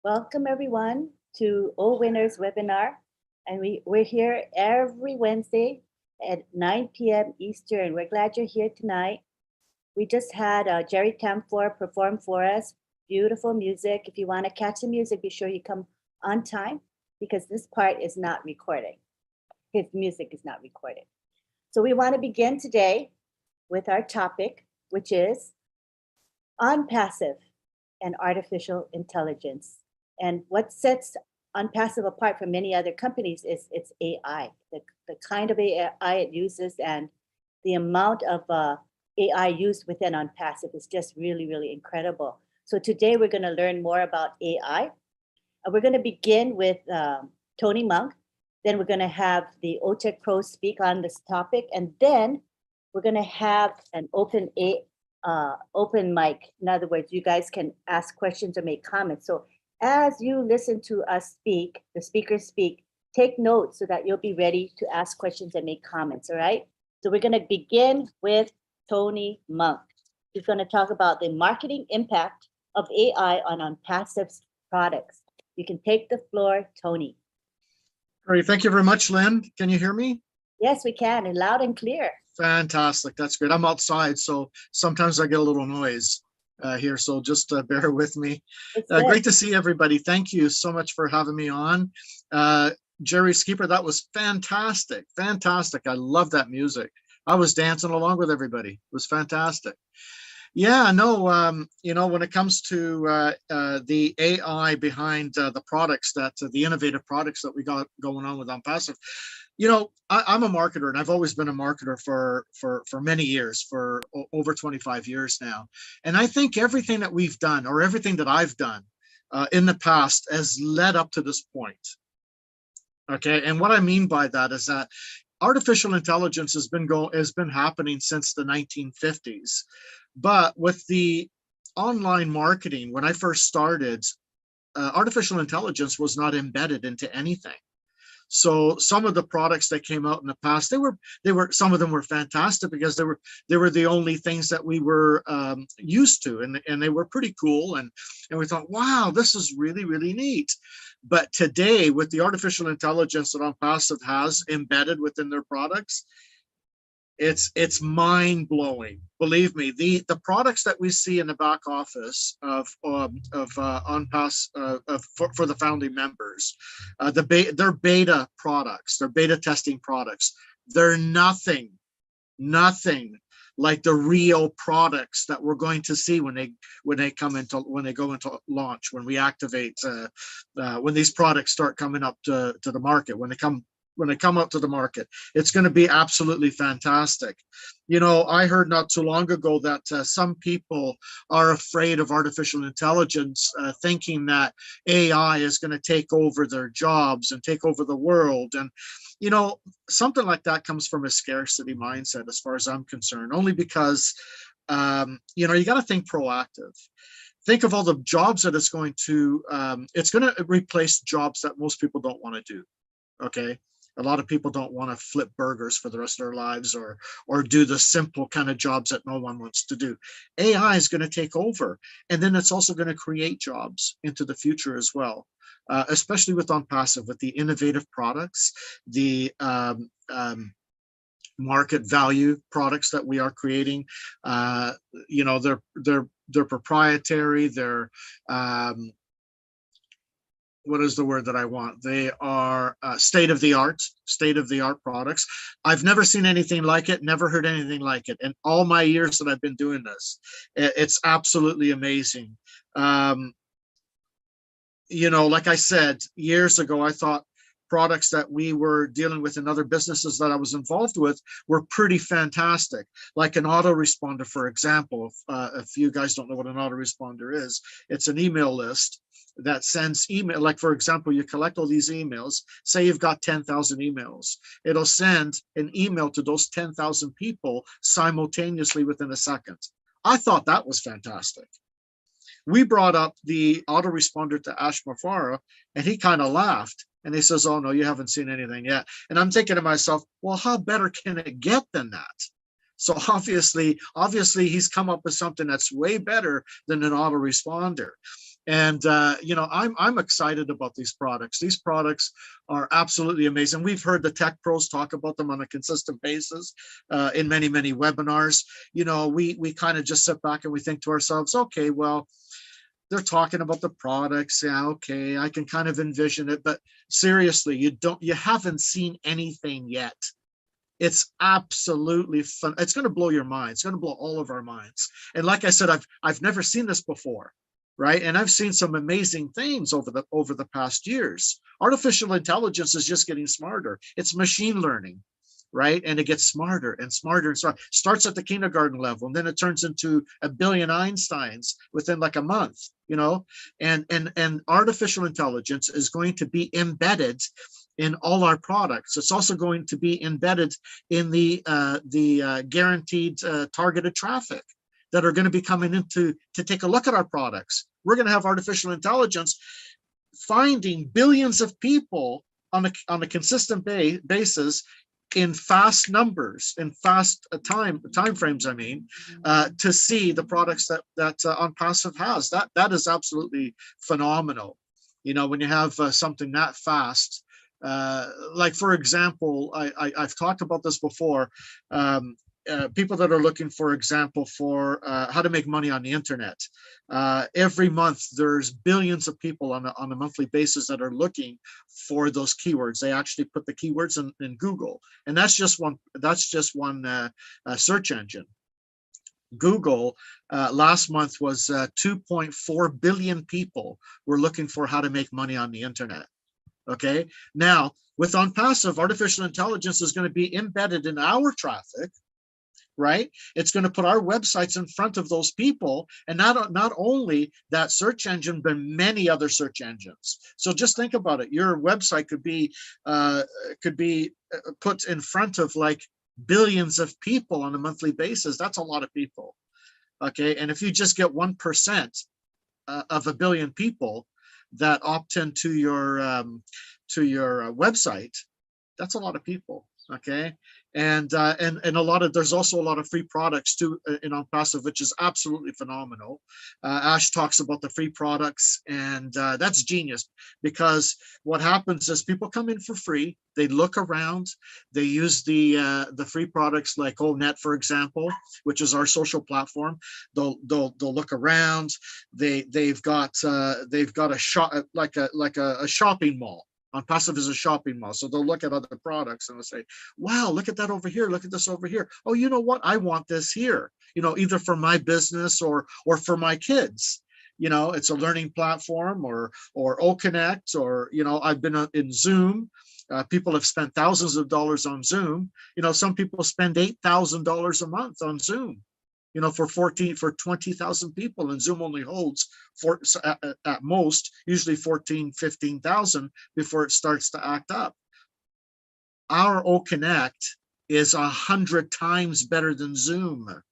Welcome everyone to OWINNERS webinar. And we're here every Wednesday at 9 p.m. Eastern. We're glad you're here tonight. We just had Jerry Camphor perform for us. Beautiful music. If you want to catch the music, be sure you come on time because this part is not recording. His music is not recorded. So we want to begin today with our topic, which is ONPASSIVE and artificial intelligence. And what sets ONPASSIVE apart from many other companies is its AI, the kind of AI it uses, and the amount of AI used within ONPASSIVE is just really, really incredible. So today we're going to learn more about AI. We're going to begin with Tony Monk. Then we're going to have the OTech pros speak on this topic. And then we're going to have an open mic. In other words, you guys can ask questions or make comments. So as you listen to us speak, the speakers speak, take notes so that you'll be ready to ask questions and make comments, all right? So we're going to begin with Tony Monk. He's going to talk about the marketing impact of AI on ONPASSIVE's products. You can take the floor, Tony. Great. Thank you very much, Lynn. Can you hear me? Yes, we can, and loud and clear. Fantastic. That's great. I'm outside, so sometimes I get a little noise here, so just bear with me. Great to see everybody. Thank you so much for having me on. Jerry Skeeper, that was fantastic. Fantastic. I love that music. I was dancing along with everybody. It was fantastic. Yeah, no, you know, when it comes to the AI behind the products the innovative products that we got going on with ONPASSIVE, you know, I'm a marketer, and I've always been a marketer for many years, for over 25 years now. And I think everything that we've done, or everything that I've done in the past, has led up to this point. Okay, and what I mean by that is that artificial intelligence has been happening since the 1950s. But with the online marketing, when I first started, artificial intelligence was not embedded into anything. So some of the products that came out in the past, some of them were fantastic because they were the only things that we were used to, and they were pretty cool, and we thought, wow, this is really, really neat. But today, with the artificial intelligence that ONPASSIVE has embedded within their products, it's mind-blowing. Believe me, the products that we see in the back office of ONPASSIVE for the founding members, they're beta products, they're beta testing products. They're nothing like the real products that we're going to see when they go into launch, when we activate, when these products start coming up to the market, when they come up to the market. It's going to be absolutely fantastic. You know, I heard not too long ago that some people are afraid of artificial intelligence, thinking that AI is going to take over their jobs and take over the world. And, you know, something like that comes from a scarcity mindset, as far as I'm concerned, only because, you know, you got to think proactive. Think of all the jobs that it's going to replace jobs that most people don't want to do. Okay. A lot of people don't want to flip burgers for the rest of their lives, or do the simple kind of jobs that no one wants to do. AI is going to take over, and then it's also going to create jobs into the future as well, especially with ONPASSIVE, with the innovative products, the market value products that we are creating. You know, they're proprietary. They're what is the word that I want? They are state-of-the-art products. I've never seen anything like it, never heard anything like it. In all my years that I've been doing this, it's absolutely amazing. You know, like I said, years ago, I thought products that we were dealing with in other businesses that I was involved with were pretty fantastic, like an autoresponder, for example. If you guys don't know what an autoresponder is, it's an email list that sends email. Like, for example, you collect all these emails, say you've got 10,000 emails, it'll send an email to those 10,000 people simultaneously within a second. I thought that was fantastic. We brought up the autoresponder to Ash Mafara, and he kind of laughed, and he says, oh no, you haven't seen anything yet. And I'm thinking to myself, well, how better can it get than that? So obviously he's come up with something that's way better than an autoresponder. And you know, I'm excited about these products. These products are absolutely amazing. We've heard the tech pros talk about them on a consistent basis in many webinars. You know, we kind of just sit back and we think to ourselves, okay, well, they're talking about the products. Yeah, okay, I can kind of envision it, but seriously, you haven't seen anything yet. It's absolutely fun. It's going to blow your mind. It's going to blow all of our minds. And like I said, I've never seen this before, right? And I've seen some amazing things over the past years. Artificial intelligence is just getting smarter. It's machine learning, right? And it gets smarter and smarter and smarter. Starts at the kindergarten level, and then it turns into a billion Einsteins within like a month, you know. And artificial intelligence is going to be embedded in all our products. It's also going to be embedded in the guaranteed targeted traffic that are going to be coming in to take a look at our products. We're going to have artificial intelligence finding billions of people on a consistent basis in fast numbers, in fast time frames. I mean, to see the products that OnPassive has. That is absolutely phenomenal. You know, when you have something that fast. Like, for example, I've talked about this before. People that are looking, for example, for how to make money on the internet. Every month, there's billions of people on a monthly basis that are looking for those keywords. They actually put the keywords in Google, and that's just one search engine. Google last month was 2.4 billion people were looking for how to make money on the internet. Okay, now with OnPassive, artificial intelligence is going to be embedded in our traffic, right? It's going to put our websites in front of those people, and not only that search engine, but many other search engines. So just think about it. Your website could be put in front of like billions of people on a monthly basis. That's a lot of people. Okay, and if you just get 1% of a billion people that opt into your website, that's a lot of people. Okay, and a lot of, there's also a lot of free products too in OnPassive, which is absolutely phenomenal. Ash talks about the free products, and that's genius, because what happens is people come in for free, they look around, they use the free products like ONET, for example, which is our social platform. They'll look around. They've got a shop, like a shopping mall. OnPassive is a shopping mall, so they'll look at other products and they'll say, wow, look at that over here, look at this over here. Oh, you know what, I want this here, you know, either for my business or for my kids. You know, it's a learning platform, or OConnect, or, you know, I've been in Zoom. People have spent thousands of dollars on Zoom. You know, some people spend $8,000 a month on Zoom, you know, for 20,000 people, and Zoom only holds at most usually 15,000 before it starts to act up. Our OConnect is 100 times better than Zoom.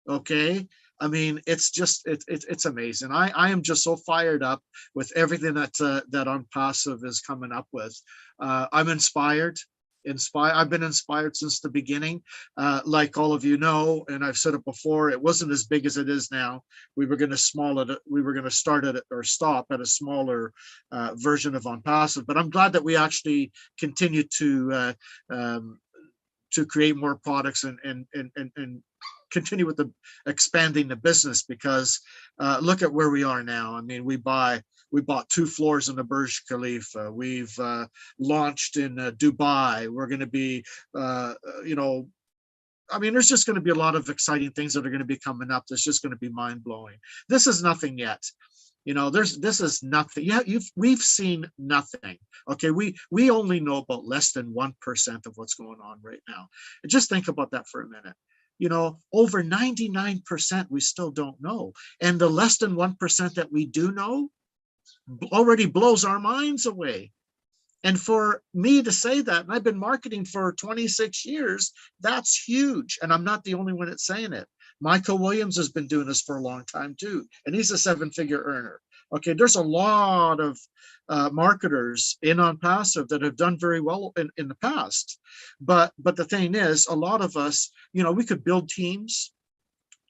Okay, I mean, it's just it's amazing. I am just so fired up with everything that OnPassive is coming up with. I'm inspired. I've been inspired since the beginning. Like all of you know, and I've said it before, it wasn't as big as it is now. We were going to start at or stop at a smaller version of OnPassive, but I'm glad that we actually continue to create more products and continue with the expanding the business, because look at where we are now. I mean, we bought 2 floors in the Burj Khalifa. We've launched in Dubai. We're going to be, you know, I mean, there's just going to be a lot of exciting things that are going to be coming up. That's just going to be mind blowing. This is nothing yet. You know, this is nothing. Yeah, we've seen nothing. Okay, we only know about less than 1% of what's going on right now. And just think about that for a minute. You know, over 99% we still don't know, and the less than 1% that we do know already blows our minds away. And for me to say that, and I've been marketing for 26 years, that's huge. And I'm not the only one that's saying it. Michael Williams has been doing this for a long time too, and he's a 7-figure earner. Okay, there's a lot of marketers in OnPassive that have done very well in the past. But the thing is, a lot of us, you know, we could build teams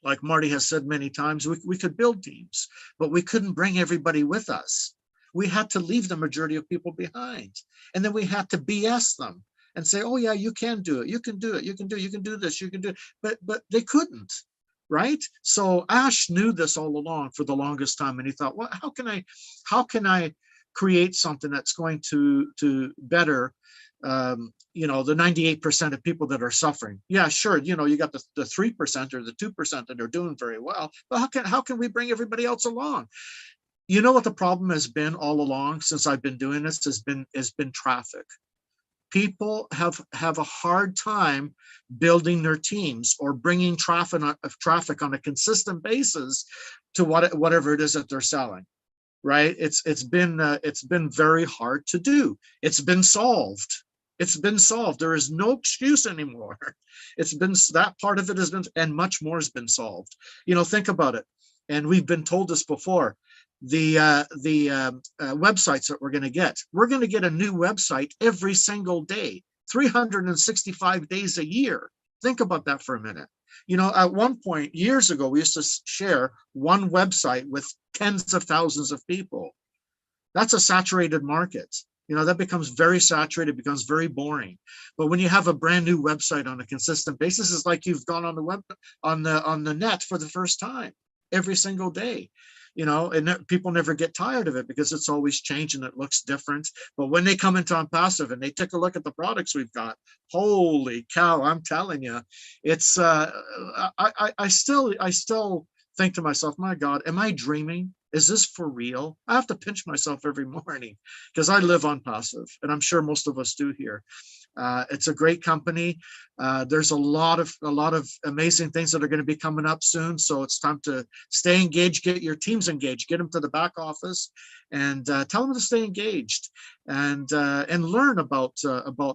like Marty has said many times, we could build teams, but we couldn't bring everybody with us. We had to leave the majority of people behind. And then we had to BS them and say, oh yeah, you can do it. You can do it. You can do this. You can do it. But they couldn't, right? So Ash knew this all along for the longest time. And he thought, well, how can I create something that's going to better the 98% of people that are suffering? Yeah, sure. You got the 3% or the 2% that are doing very well, but how can we bring everybody else along? You know what the problem has been all along since I've been doing this has been traffic. People have a hard time building their teams or bringing traffic on a consistent basis to whatever it is that they're selling. Right? It's been very hard to do. It's been solved. It's been solved. There is no excuse anymore. It's been, that part of it has been, and much more has been solved. Think about it. And we've been told this before. The websites that we're going to get a new website every single day, 365 days a year. Think about that for a minute. At one point years ago, we used to share one website with tens of thousands of people. That's a saturated market. That becomes very saturated, becomes very boring. But when you have a brand new website on a consistent basis, it's like you've gone on the web, on the net for the first time every single day. And people never get tired of it because it's always changing. It looks different. But when they come into ONPASSIVE and they take a look at the products we've got, holy cow, I'm telling you, it's I still think to myself, my God, am I dreaming? Is this for real? I have to pinch myself every morning because I live ONPASSIVE, and I'm sure most of us do here. It's a great company. There's a lot of amazing things that are going to be coming up soon. So it's time to stay engaged, get your teams engaged, get them to the back office, and tell them to stay engaged and learn about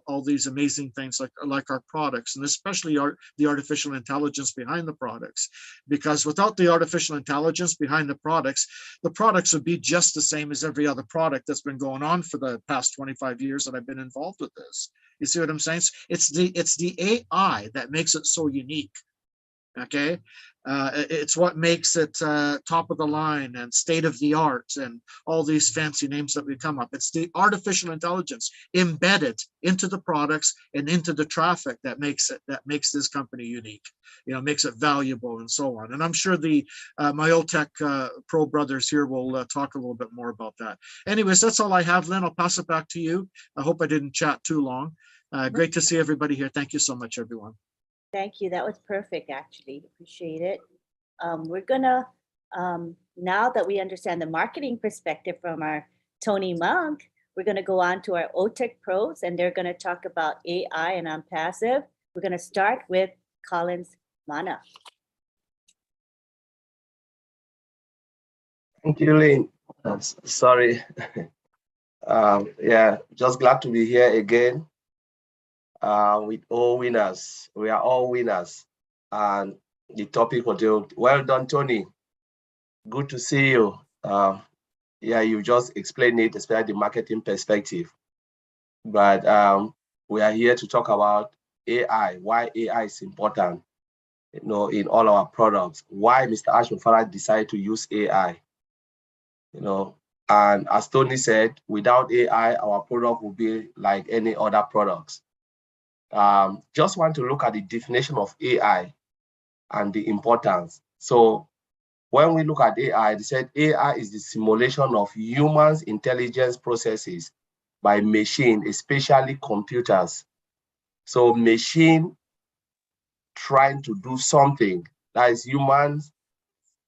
all these amazing things like our products, and especially the artificial intelligence behind the products. Because without the artificial intelligence behind the products would be just the same as every other product that's been going on for the past 25 years that I've been involved with this. You see what I'm saying? It's the AI that makes it so unique. Okay, it's what makes it top of the line and state of the art and all these fancy names that we come up. It's the artificial intelligence embedded into the products and into the traffic that makes this company unique. Makes it valuable and so on. And I'm sure the my old tech pro brothers here will talk a little bit more about that. Anyways, that's all I have, Lynn. I'll pass it back to you. I hope I didn't chat too long. Great to see everybody here. Thank you so much, everyone. Thank you. That was perfect, actually. Appreciate it. We're gonna, now that we understand the marketing perspective from our Tony Monk, we're gonna go on to our OTech pros, and they're gonna talk about AI and ONPASSIVE. We're gonna start with Collins Mana. Thank you, Lynn. Sorry. Yeah, just glad to be here again. With all winners. We are all winners. And the topic for today, well done, Tony. Good to see you. Yeah, you just explained it, especially the marketing perspective. But we are here to talk about AI, why AI is important, in all our products, why Mr. Ashwin Farah decided to use AI, and as Tony said, without AI, our product will be like any other products. Just want to look at the definition of AI and the importance. So when we look at AI, they said AI is the simulation of humans' intelligence processes by machine, especially computers. So machine trying to do something, that is humans,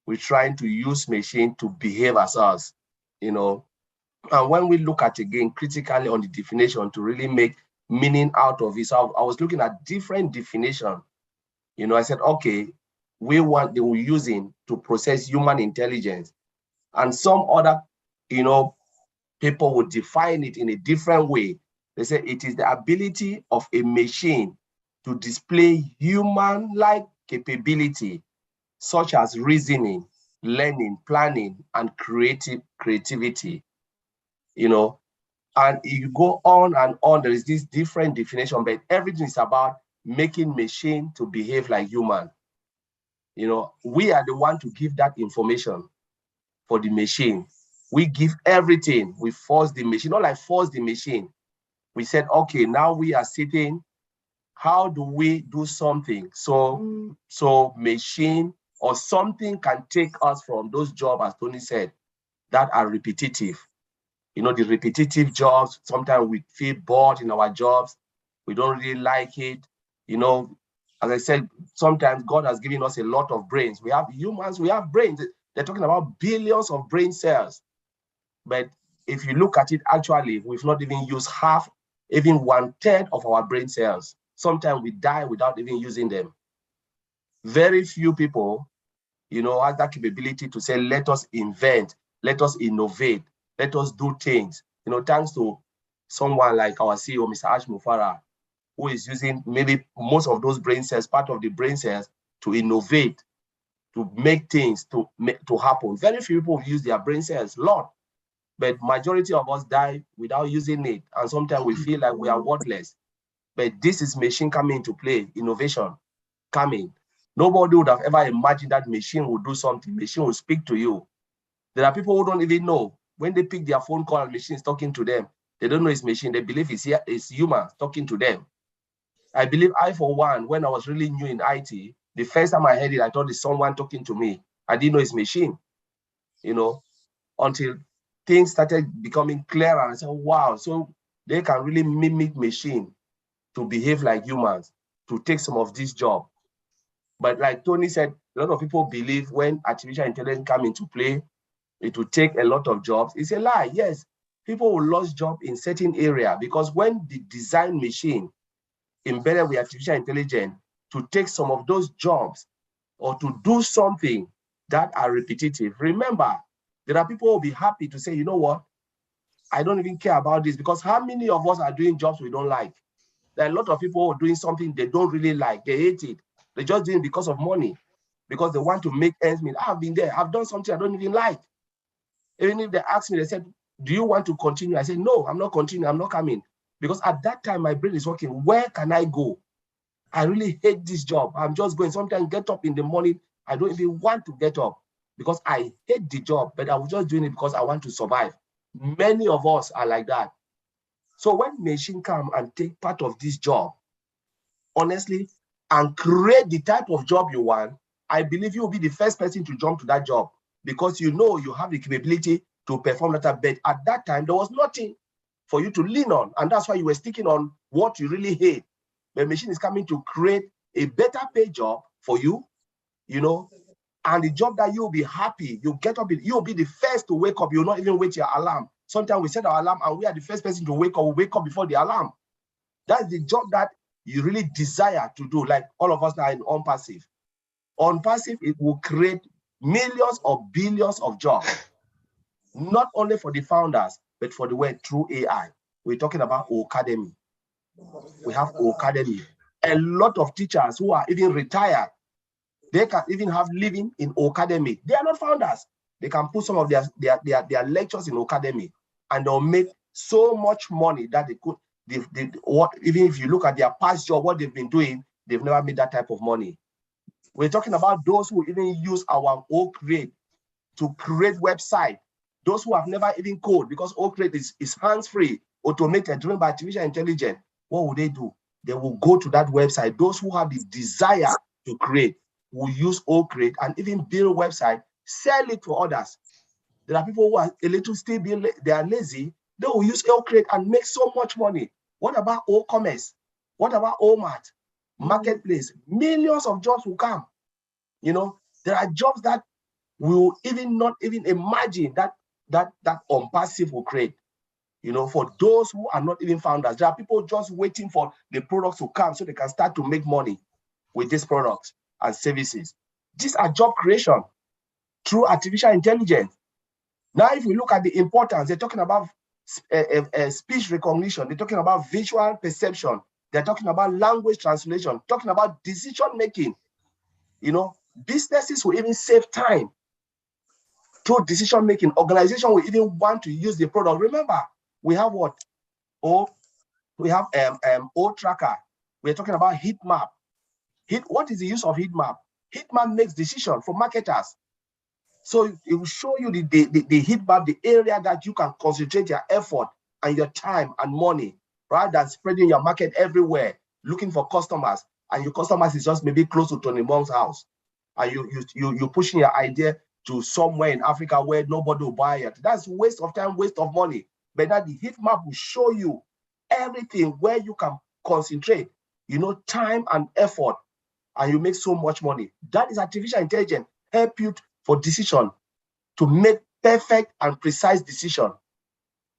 we're trying to use machine to behave as us, And when we look at, again, critically on the definition to really make meaning out of it. So I was looking at different definition. I said, okay, they were using to process human intelligence. And some other, people would define it in a different way. They say it is the ability of a machine to display human-like capability, such as reasoning, learning, planning, and creativity, And you go on and on, there is this different definition, but everything is about making machine to behave like human. You know, we are the one to give that information for the machine. We give everything. We force the machine, not like force the machine. We said, okay, now we are sitting. How do we do something so machine or something can take us from those jobs, as Tony said, that are repetitive? You know, the repetitive jobs, sometimes we feel bored in our jobs. We don't really like it. You know, as I said, sometimes God has given us a lot of brains. We have humans, we have brains. They're talking about billions of brain cells. But if you look at it, actually, we've not even used half, even 1/3 of our brain cells. Sometimes we die without even using them. Very few people, you know, have that capability to say, let us invent, let us innovate, let us do things. You know, thanks to someone like our CEO, Mr. Ash Mufara, who is using maybe most of those brain cells, part of the brain cells, to innovate, to make things to happen. Very few people use their brain cells a lot, but majority of us die without using it. And sometimes we feel like we are worthless. But this is machine coming into play, innovation coming. Nobody would have ever imagined that machine would do something. Machine will speak to you. There are people who don't even know. When they pick their phone call and machine is talking to them, they don't know it's machine. They believe it's human talking to them. I believe I, for one, when I was really new in IT, the first time I heard it, I thought it's someone talking to me. I didn't know it's machine, you know, until things started becoming clearer. And I said, wow, so they can really mimic machine to behave like humans, to take some of this job. But like Tony said, a lot of people believe when artificial intelligence come into play, it will take a lot of jobs. It's a lie. Yes, people will lose jobs in certain area, because when the design machine embedded with artificial intelligence to take some of those jobs or to do something that are repetitive, remember, there are people who will be happy to say, you know what, I don't even care about this, because how many of us are doing jobs we don't like? There are a lot of people who are doing something they don't really like. They hate it. They're just doing it because of money, because they want to make ends meet. I've been there. I've done something I don't even like. Even if they ask me, they said, do you want to continue? I said, no, I'm not continuing. I'm not coming. Because at that time, my brain is working. Where can I go? I really hate this job. I'm just going. Sometimes get up in the morning. I don't even want to get up because I hate the job, but I was just doing it because I want to survive. Many of us are like that. So when machine come and take part of this job, honestly, and create the type of job you want, I believe you will be the first person to jump to that job, because you know you have the capability to perform that. But at that time, there was nothing for you to lean on. And that's why you were sticking on what you really hate. The machine is coming to create a better paid job for you, you know, and the job that you'll be happy. You get up, you'll be the first to wake up. You'll not even wait your alarm. Sometimes we set our alarm and we are the first person to wake up. We wake up before the alarm. That's the job that you really desire to do, like all of us now in ONPASSIVE. ONPASSIVE, it will create millions or billions of jobs, not only for the founders, but for the world through AI. We're talking about Academy. We have Academy. A lot of teachers who are even retired, they can even have living in Academy. They are not founders. They can put some of their lectures in Academy, and they'll make so much money that they could. Even if you look at their past job, what they've been doing, they've never made that type of money. We're talking about those who even use our OCreate to create website. Those who have never even code, because OCreate is hands-free, automated, driven by artificial intelligence. What will they do? They will go to that website. Those who have the desire to create will use OCreate and even build a website, sell it to others. There are people who are a little still being, they are lazy. They will use OCreate and make so much money. What about O-commerce? What about OMAT? Marketplace? Millions of jobs will come. You know, there are jobs that we will even not even imagine that ONPASSIVE will create. You know, for those who are not even founders, there are people just waiting for the products to come so they can start to make money with these products and services. These are job creation through artificial intelligence. Now, if we look at the importance, they're talking about speech recognition, they're talking about visual perception, they're talking about language translation, talking about decision making. You know, businesses will even save time through decision making. Organization will even want to use the product. Remember, we have what? We have O tracker. We're talking about heat map. What is the use of heat map? heat map makes decision for marketers. So it will show you the heat map, the area that you can concentrate your effort and your time and money, rather than spreading your market everywhere, looking for customers, and your customers is just maybe close to Tony Monk's house, and you're pushing your idea to somewhere in Africa where nobody will buy it. That's waste of time, waste of money. But that the heat map will show you everything where you can concentrate, time and effort, and you make so much money. That is artificial intelligence, help you for decision, to make perfect and precise decision.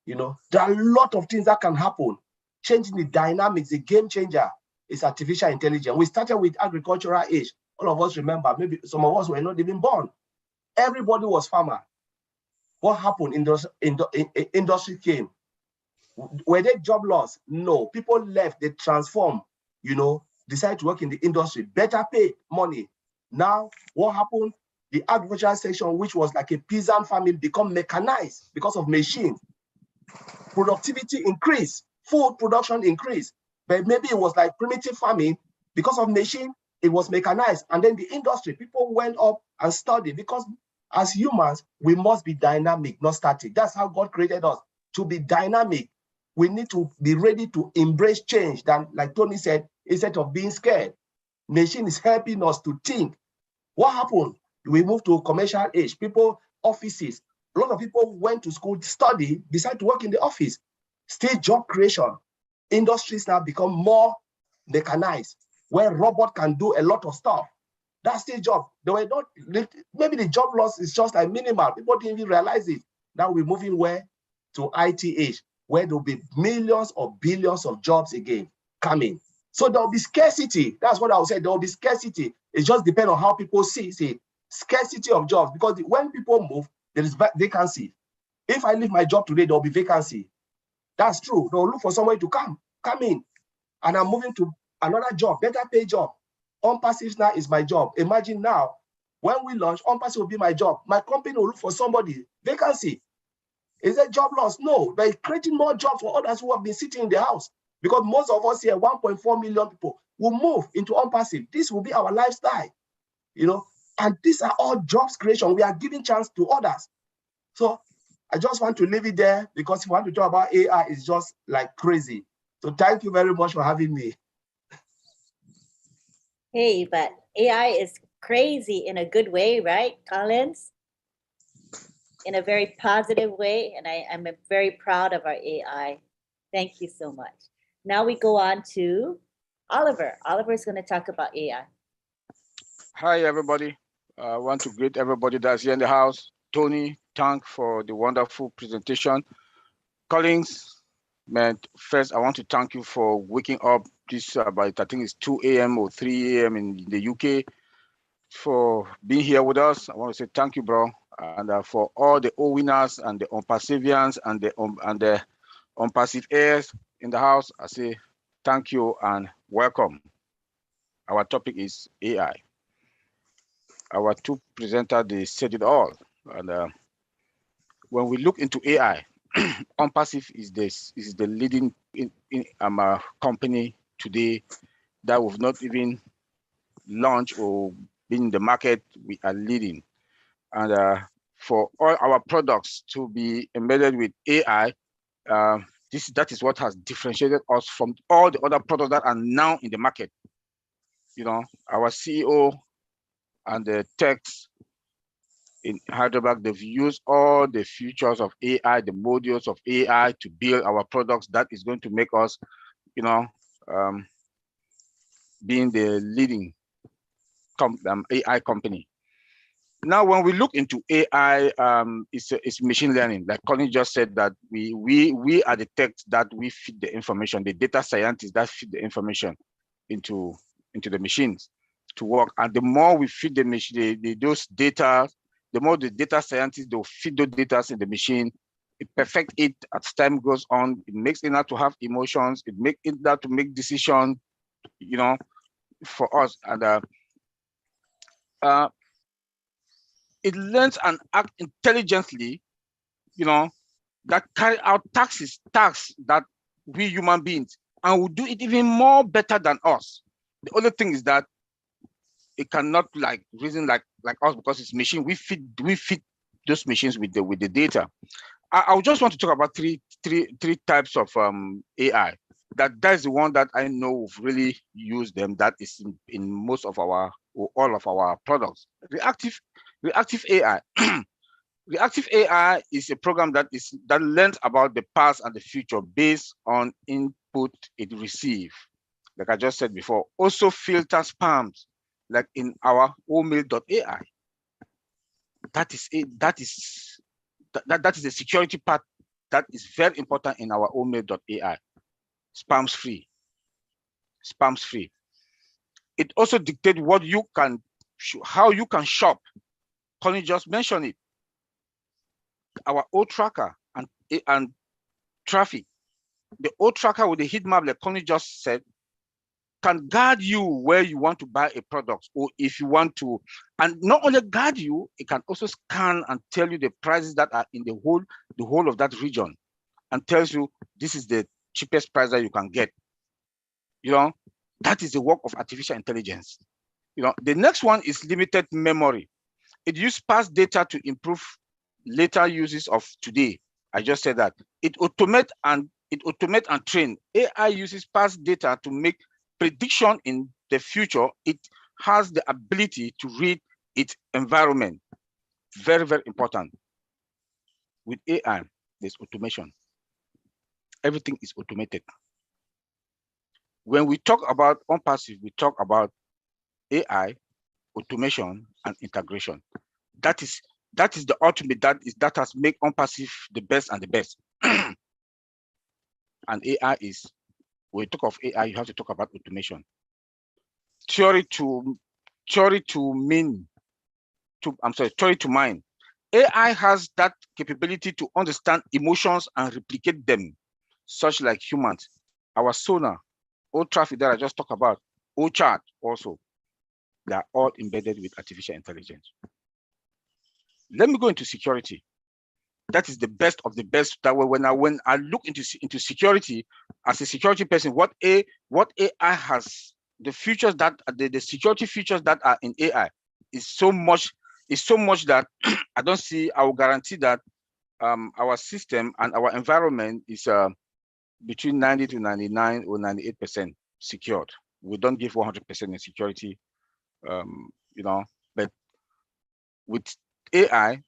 There are a lot of things that can happen. Changing the dynamics, the game changer is artificial intelligence. We started with agricultural age. All of us remember, maybe some of us were not even born. Everybody was farmer. What happened? Industry came. Were there job loss? No. People left, they transformed, decided to work in the industry, better pay, money. Now, what happened? The agricultural section, which was like a peasant farming, become mechanized because of machines. Productivity increased, food production increased, but maybe it was like primitive farming. Because of machine, it was mechanized. And then the industry, people went up and studied, because as humans, we must be dynamic, not static. That's how God created us, to be dynamic. We need to be ready to embrace change. Than, like Tony said, instead of being scared, machine is helping us to think. What happened? We moved to commercial age. People, offices, a lot of people went to school to study, decided to work in the office. Still job creation. Industries now become more mechanized, where robot can do a lot of stuff. That's still job. They were not, maybe the job loss is just like minimal. People didn't even realize it. Now we're moving where? To IT age, where there'll be millions or billions of jobs again coming. So there'll be scarcity. That's what I would say. There'll be scarcity. It just depends on how people see it. Scarcity of jobs, because when people move, there is vacancy. If I leave my job today, there'll be vacancy. That's true. They'll look for somebody to come in. And I'm moving to another job, better pay job. ONPASSIVE now is my job. Imagine now, when we launch, ONPASSIVE will be my job. My company will look for somebody. Vacancy. Is there job loss? No. They're creating more jobs for others who have been sitting in the house. Because most of us here, 1.4 million people, will move into ONPASSIVE. This will be our lifestyle. And these are all jobs creation. We are giving chance to others. So I just want to leave it there, because if you want to talk about AI, it's just like crazy. So thank you very much for having me. Hey, but AI is crazy in a good way, right, Collins? In a very positive way. And I'm very proud of our AI. Thank you so much. Now we go on to Oliver. Oliver is going to talk about AI. Hi, everybody. I want to greet everybody that's here in the house. Tony, thank for the wonderful presentation. Collins, man, first, I want to thank you for waking up this about, I think it's 2 a.m. or 3 a.m. in the UK, for being here with us. I want to say thank you, bro. And for all the OWINNERS and the ONPASSIVians and the ONPASSIVE heirs in the house, I say thank you and welcome. Our topic is AI. Our two presenters, they said it all. And when we look into AI, ONPASSIVE is the leading company today that we've not even launched or been in the market. We are leading. And for all our products to be embedded with AI, that is what has differentiated us from all the other products that are now in the market. Our CEO and the techs in Hyderabad, they've used all the features of AI, the modules of AI to build our products that is going to make us, being the leading AI company. Now, when we look into AI, it's machine learning. Like Colin just said, that we are the tech that we feed the information, the data scientists that feed the information into the machines to work. And the more we feed the machine, those data, the more the data scientists, they'll feed those data in the machine. It perfects it as time goes on. It makes it not to have emotions. It makes it not to make decisions, for us. And it learns and acts intelligently, that carry out tasks that we human beings, and will do it even more better than us. The only thing is that it cannot like reason like us because it's machine. We feed those machines with the data. I just want to talk about three types of AI. That's the one that I know we've really used them. That is in most of our or all of our products. Reactive AI. Reactive AI is a program that learns about the past and the future based on input it receives. Like I just said before, also filters spams, like in our OMail.ai. That is a security part that is very important in our OMail.ai. Spams free. It also dictates what you can, how you can shop. Connie just mentioned it. Our O tracker and traffic. The O tracker with the heat map, like Connie just said, can guide you where you want to buy a product, or if you want to, and not only guide you, it can also scan and tell you the prices that are in the whole of that region, and tells you this is the cheapest price that you can get. You know, that is the work of artificial intelligence. You know, the next one is limited memory. It uses past data to improve later uses of today. I just said that. It automate and train. AI uses past data to make prediction in the future. It has the ability to read its environment. Very, very important. With AI, there's automation. Everything is automated. When we talk about ONPASSIVE, we talk about AI, automation, and integration. That is the ultimate. That has made ONPASSIVE the best and the best. And AI is, when you talk of AI, you have to talk about automation. Theory to mind. AI has that capability to understand emotions and replicate them, such like humans. Our sonar, O traffic that I just talked about, O chart also, they are all embedded with artificial intelligence. Let me go into security. That is the best of the best. That way, when I look into security as a security person, what AI has, the features that the security features that are in AI is so much that I don't see. I will guarantee that our system and our environment is between 90 to 99 or 98% secured. We don't give 100% in security, you know, but with AI,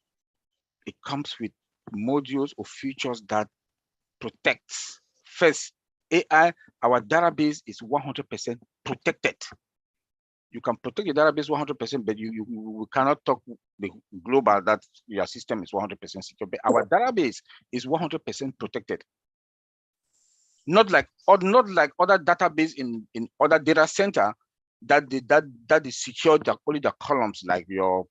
it comes with modules or features that protects. First, AI, our database is 100% protected. You can protect your database 100%, but we cannot talk the global that your system is 100% secure. But our database is 100% protected. Not like other database in other data center that is secured, that only the columns, like your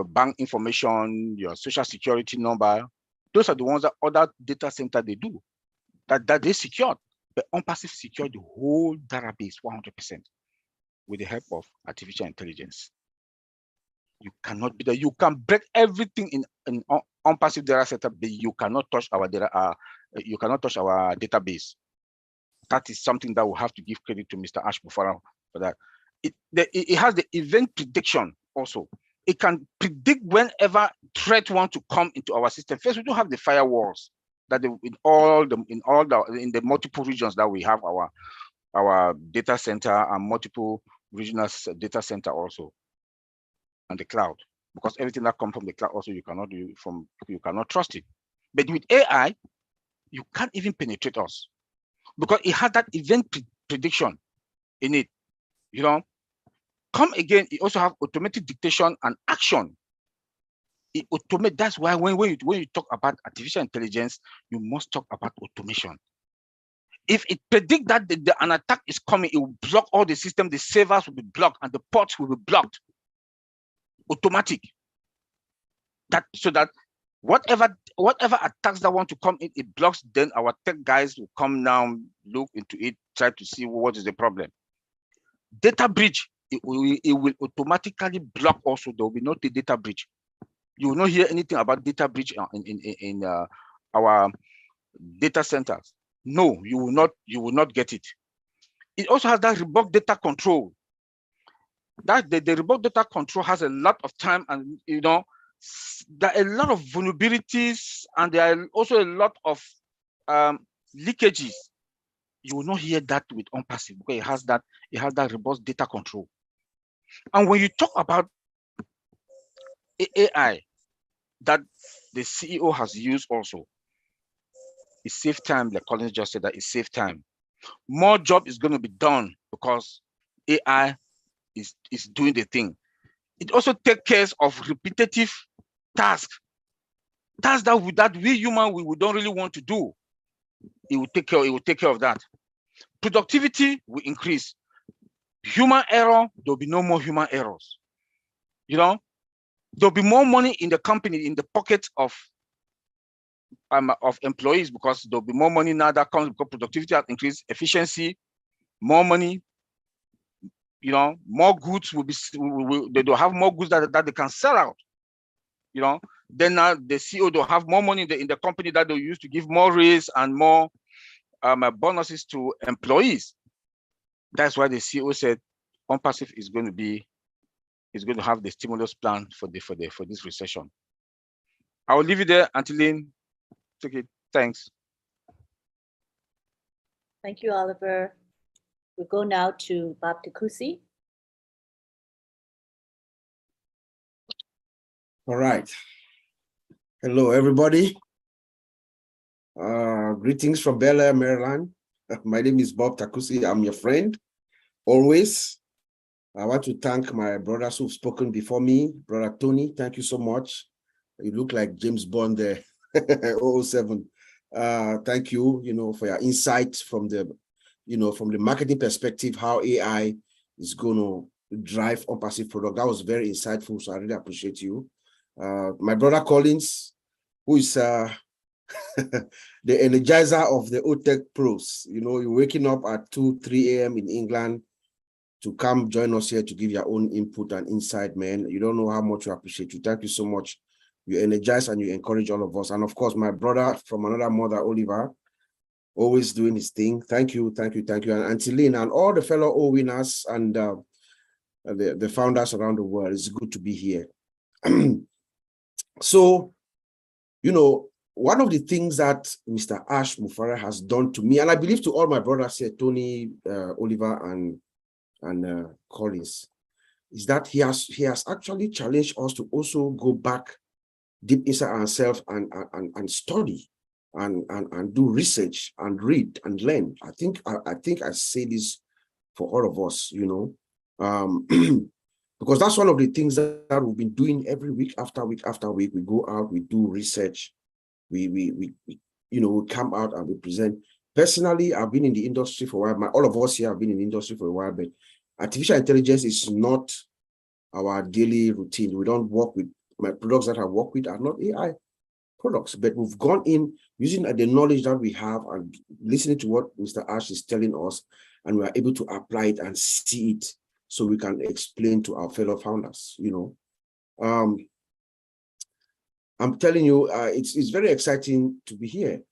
bank information, your social security number. Those are the ones that other data center they do. That they secured. But ONPASSIVE secured the whole database 100% with the help of artificial intelligence. You cannot be there. You can break everything in ONPASSIVE data center, but you cannot touch our data. You cannot touch our database. That is something that we'll have to give credit to Mr. Ash Bufara for that. It has the event prediction also. It can predict whenever threat want to come into our system. First, we don't have the firewalls that in the multiple regions that we have our data center and multiple regional data center also, and the cloud, because everything that comes from the cloud also you cannot trust it. But with AI, you can't even penetrate us because it has that event prediction in it. You know, come again. It also have automatic dictation and action. It automate. That's why when you talk about artificial intelligence, you must talk about automation. If it predicts that an attack is coming, it will block all the system. The servers will be blocked and the ports will be blocked. Automatic. So that whatever attacks that want to come in, it blocks. Then our tech guys will come down, look into it, try to see what is the problem. Data breach, it will automatically block also. There will be no data breach. You will not hear anything about data breach in our data centers. No, you will not get it. It also has that remote data control. that the remote data control has a lot of time, and there are a lot of vulnerabilities, and there are also a lot of leakages. You will not hear that with ONPASSIVE because it has that robust data control. And when you talk about AI that the CEO has used also, it saves time, like Collins just said, that it saves time. More job is going to be done because AI is doing the thing. It also takes care of repetitive tasks that we human we don't really want to do. It will take care of that. Productivity will increase. Human error, there'll be no more human errors. There'll be more money in the company, in the pockets of employees, because there'll be more money now that comes because productivity has increased, efficiency, more money. More goods will be. They'll have more goods that they can sell out. Then now the CEO will have more money in the company that they'll use to give more raise and more bonuses to employees. That's why the CEO said ONPASSIVE is going to have the stimulus plan for this recession. I will leave it there until then. Okay, thanks. Thank you, Oliver. We go now to Bob Takusi. All right. Hello, everybody. Greetings from Bel Air, Maryland. My name is Bob Takusi. I'm your friend, always. I want to thank my brothers who've spoken before me. Brother Tony, thank you so much. You look like James Bond there, 007. Thank you, for your insight from the marketing perspective, how AI is going to drive ONPASSIVE product. That was very insightful, so I really appreciate you. My brother Collins, who is the energizer of the OTech pros. You're waking up at 2, 3 a.m. in England to come join us here to give your own input and insight, man. You don't know how much we appreciate you. Thank you so much. You energize and you encourage all of us. And of course, my brother from another mother, Oliver, always doing his thing. Thank you. And Antilene and all the fellow OWINNERS and the founders around the world. It's good to be here. So, one of the things that Mr. Ash Mufareh has done to me, and I believe to all my brothers here, Tony, Oliver, and Collins, is that he has actually challenged us to also go back deep inside ourselves and study and do research and read and learn. I think I say this for all of us, because that's one of the things that we've been doing every week after week after week. We go out, we do research, we come out and we present. Personally, I've been in the industry for a while. All of us here have been in the industry for a while, but artificial intelligence is not our daily routine. We don't work with, my products that I work with are not AI products, but we've gone in using the knowledge that we have and listening to what Mr. Ash is telling us, and we are able to apply it and see it so we can explain to our fellow founders, I'm telling you, it's very exciting to be here.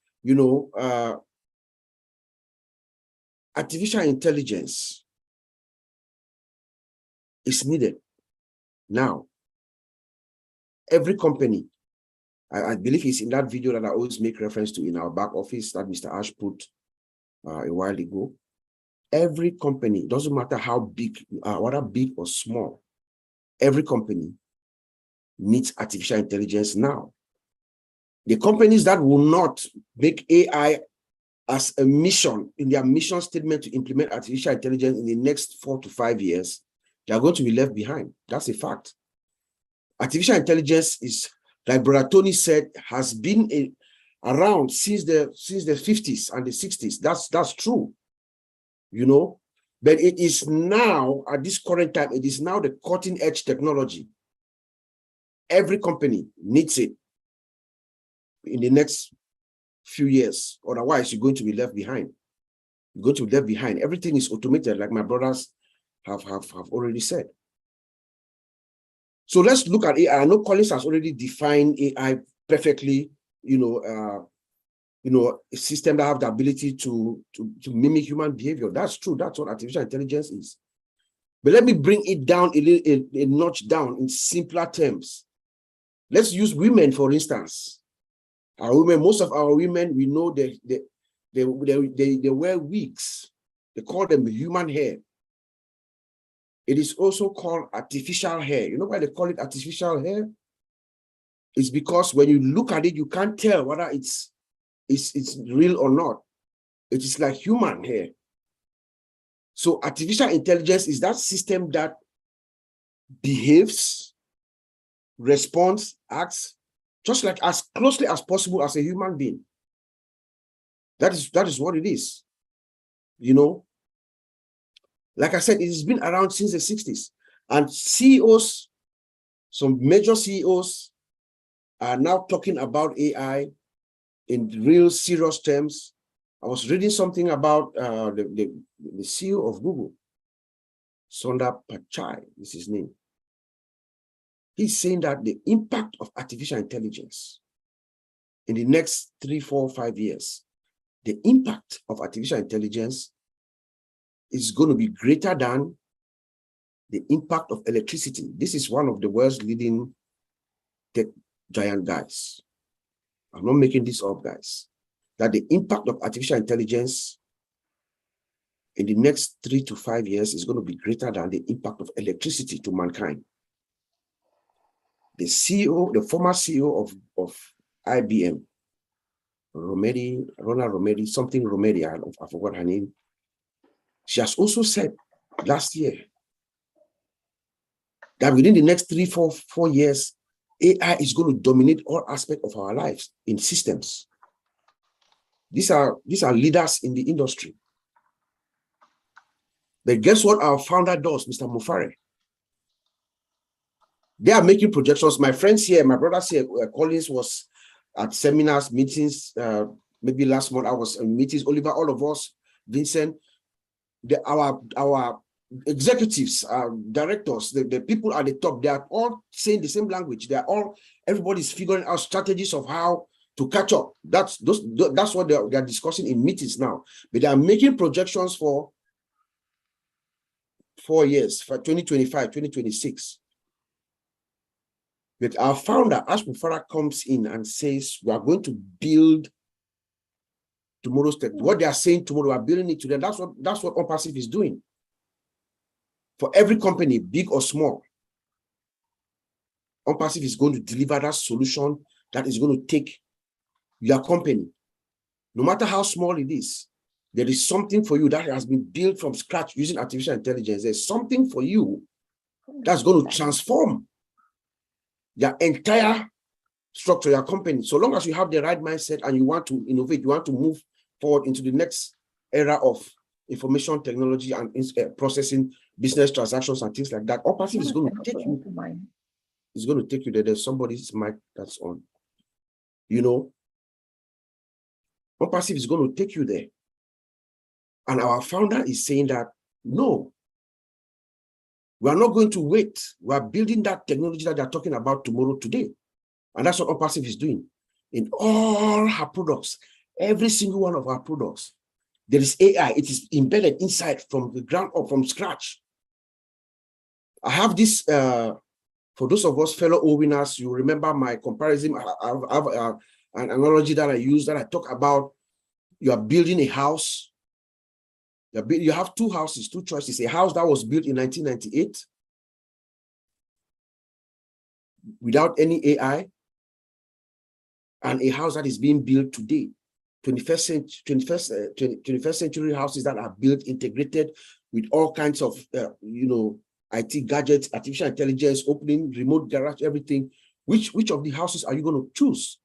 Artificial intelligence is needed now. Every company, I believe it's in that video that I always make reference to in our back office that Mr. Ash put a while ago. Every company, doesn't matter how big, whether big or small, every company needs artificial intelligence now. The companies that will not make AI as a mission in their mission statement to implement artificial intelligence in the next 4 to 5 years, they are going to be left behind. That's a fact. Artificial intelligence is, like Brother Tony said, has been around since the 50s and the 60s. That's true, but it is now, at this current time, it is now the cutting edge technology. Every company needs it in the next few years. Otherwise, you're going to be left behind. You're going to be left behind. Everything is automated, like my brothers have already said. So let's look at AI. I know Collins has already defined AI perfectly, a system that have the ability to mimic human behavior. That's true. That's what artificial intelligence is. But let me bring it down a notch down in simpler terms. Let's use women, for instance. Our women, most of our women, we know they wear wigs. They call them human hair. It is also called artificial hair. You know why they call it artificial hair? It's because when you look at it, you can't tell whether it's real or not. It is like human hair. So artificial intelligence is that system that behaves, responds, acts, just like as closely as possible as a human being. That is what it is. You know, like I said, it has been around since the 60s. And CEOs, some major CEOs are now talking about AI in real serious terms. I was reading something about the CEO of Google, Sundar Pichai is his name. He's saying that the impact of artificial intelligence in the next 3, 4, 5 years, the impact of artificial intelligence is going to be greater than the impact of electricity. This is one of the world's leading tech giant guys. I'm not making this up, guys. That the impact of artificial intelligence in the next 3 to 5 years is going to be greater than the impact of electricity to mankind. The CEO, the former CEO of IBM, Rona Romedi, something Romedi, I forgot her name. She has also said last year that within the next 3, 4 years, AI is going to dominate all aspects of our lives in systems. These are leaders in the industry. But guess what our founder does, Mr. Mufare? They are making projections. My friends here, my brothers here, Collins was at seminars, meetings, maybe last month I was in meetings, Oliver, all of us, Vincent, our executives, directors, the people at the top, they are all saying the same language. Everybody's figuring out strategies of how to catch up. That's what they are discussing in meetings now. But they are making projections for 4 years, for 2025, 2026. But our founder, Ash Mufara, comes in and says, we are going to build tomorrow's tech. What they are saying tomorrow, we are building it today. That's what ONPASSIVE is doing. For every company, big or small, ONPASSIVE is going to deliver that solution that is going to take your company, no matter how small it is. There is something for you that has been built from scratch using artificial intelligence. There's something for you that's going to transform your entire structure, your company. So long as you have the right mindset and you want to innovate, you want to move forward into the next era of information technology and processing business transactions and things like that, ONPASSIVE is going to take you. It's going to take you there. There's somebody's mic that's on. You know, ONPASSIVE is going to take you there. And our founder is saying that, no, we are not going to wait. We are building that technology that they're talking about tomorrow, today. And that's what ONPASSIVE is doing. In all her products, every single one of our products, there is AI. It is embedded inside from the ground up, from scratch. I have this, for those of us fellow OWINNERS, you remember my comparison. I have an analogy that I use that I talk about. You are building a house. You have 2 houses, 2 choices. A house that was built in 1998 without any AI, and a house that is being built today. 21st century houses that are built integrated with all kinds of IT gadgets, artificial intelligence, opening, remote garage, everything. Which of the houses are you going to choose?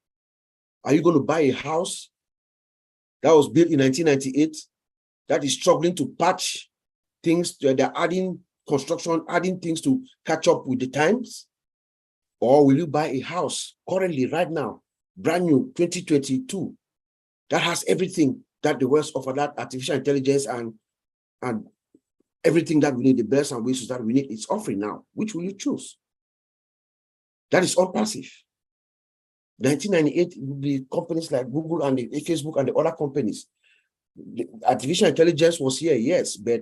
Are you going to buy a house that was built in 1998 that is struggling to patch things? They're adding construction, adding things to catch up with the times? Or will you buy a house currently, right now, brand new, 2022, that has everything that the West offer, that artificial intelligence and everything that we need, the bells and whistles that we need, it's offering now? Which will you choose? That is ONPASSIVE. 1998, the companies like Google and the Facebook and the other companies, the artificial intelligence was here, yes, but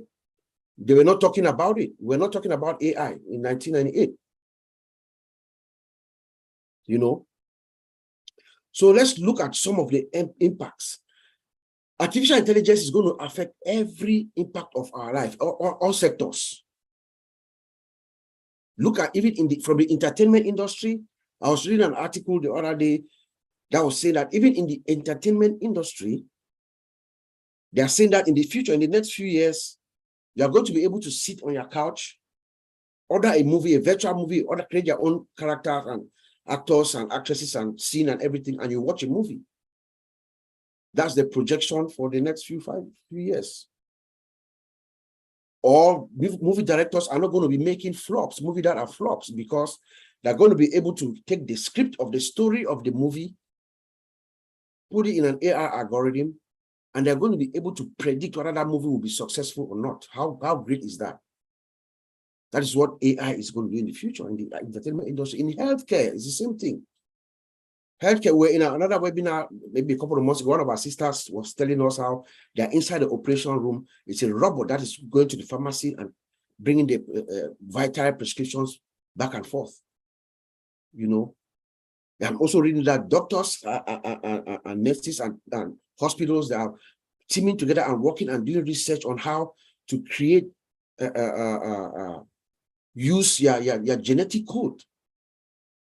They were not talking about it. We're not talking about AI in 1998. You know? So let's look at some of the impacts. Artificial intelligence is going to affect every impact of our life, all sectors. Look at even from the entertainment industry. I was reading an article the other day that was saying that even in the entertainment industry, they are saying that in the future, in the next few years, you are going to be able to sit on your couch, order a movie, a virtual movie, or create your own characters and actors and actresses and scene and everything, and you watch a movie. That's the projection for the next few years. Or movie directors are not going to be making flops, movies that are flops, because they're going to be able to take the script of the story of the movie, put it in an AI algorithm, and they're going to be able to predict whether that movie will be successful or not. How great is that? That is what AI is going to do in the future in the entertainment industry. In healthcare, it's the same thing. Healthcare, we're in another webinar, maybe a couple of months ago, one of our sisters was telling us how they're inside the operation room. It's a robot that is going to the pharmacy and bringing the vital prescriptions back and forth. You know, I'm also reading that doctors and nurses and hospitals, they are teaming together and working and doing research on how to create, use your genetic code.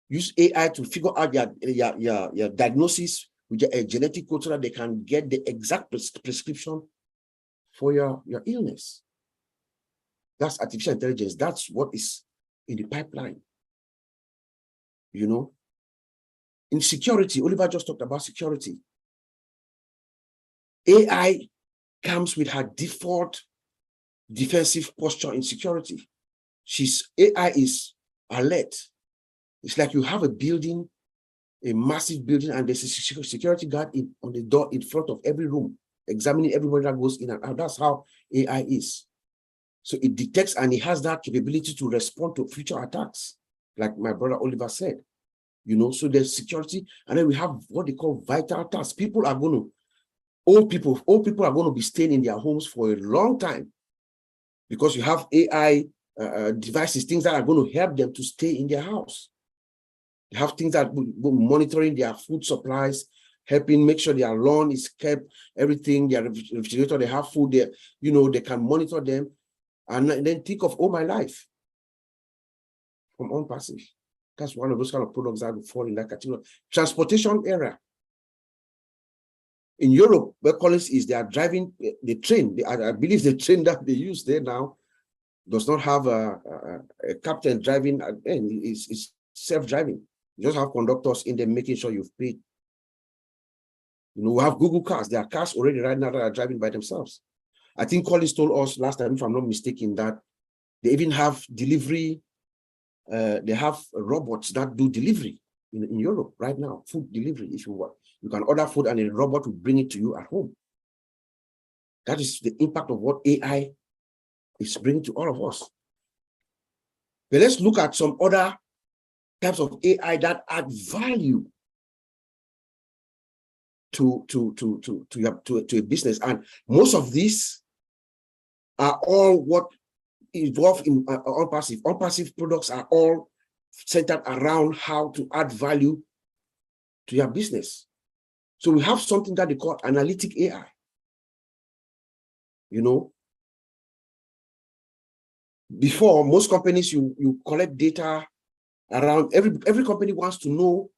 Use AI to figure out your diagnosis with a genetic code so that they can get the exact prescription for your illness. That's artificial intelligence. That's what is in the pipeline. You know, in security, Oliver just talked about security. AI comes with her default defensive posture in security. AI is alert. It's like you have a building, a massive building, and there's a security guard on the door in front of every room, examining everybody that goes in and out. That's how AI is. So it detects and it has that capability to respond to future attacks, like my brother Oliver said. You know, so there's security, and then we have what they call vital tasks. Old people are going to be staying in their homes for a long time because you have AI devices, things that are going to help them to stay in their house. They have things that will monitoring their food supplies, helping make sure their lawn is kept, everything, their refrigerator, they have food there, you know, they can monitor them. And then think of All My Life from ONPASSIVE. That's one of those kind of products that would fall in that category. Transportation area. In Europe, where Collins is, they are driving the train. I believe the train that they use there now does not have a captain driving, and it's self-driving. You just have conductors in there making sure you've paid. You know, we have Google cars. There are cars already right now that are driving by themselves. I think Collins told us last time, if I'm not mistaken, that they even have delivery. They have robots that do delivery in Europe right now, food delivery, if you want. You can order food and a robot will bring it to you at home. That is the impact of what AI is bringing to all of us. But let's look at some other types of AI that add value to a business. And most of these are all what involved in ONPASSIVE. ONPASSIVE products are all centered around how to add value to your business. So we have something that they call analytic AI. You know, before, most companies, you collect data around, every company wants to know,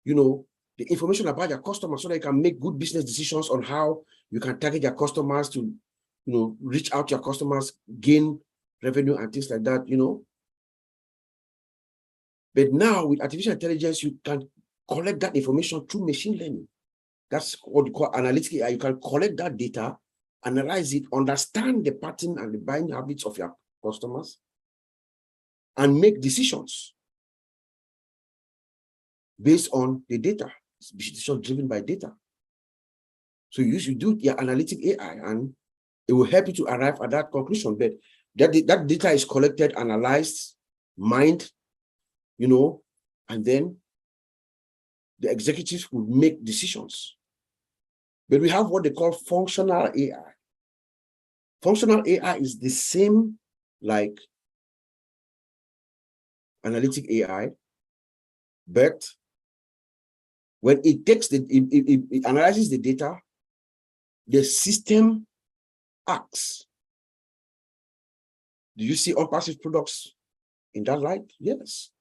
you know, the information about your customers so they can make good business decisions on how you can target your customers to, you know, reach out to your customers, gain revenue and things like that, you know. But now with artificial intelligence, you can collect that information through machine learning. That's what we call analytics AI. You can collect that data, analyze it, understand the pattern and the buying habits of your customers, and make decisions based on the data. It's decision driven by data. So you should do your analytic AI, and it will help you to arrive at that conclusion. But that data is collected, analyzed, mined, you know, and then the executives will make decisions. But we have what they call functional AI. Functional AI is the same like analytic AI, but when it takes it analyzes the data, the system acts. Do you see ONPASSIVE products in that light? Yes.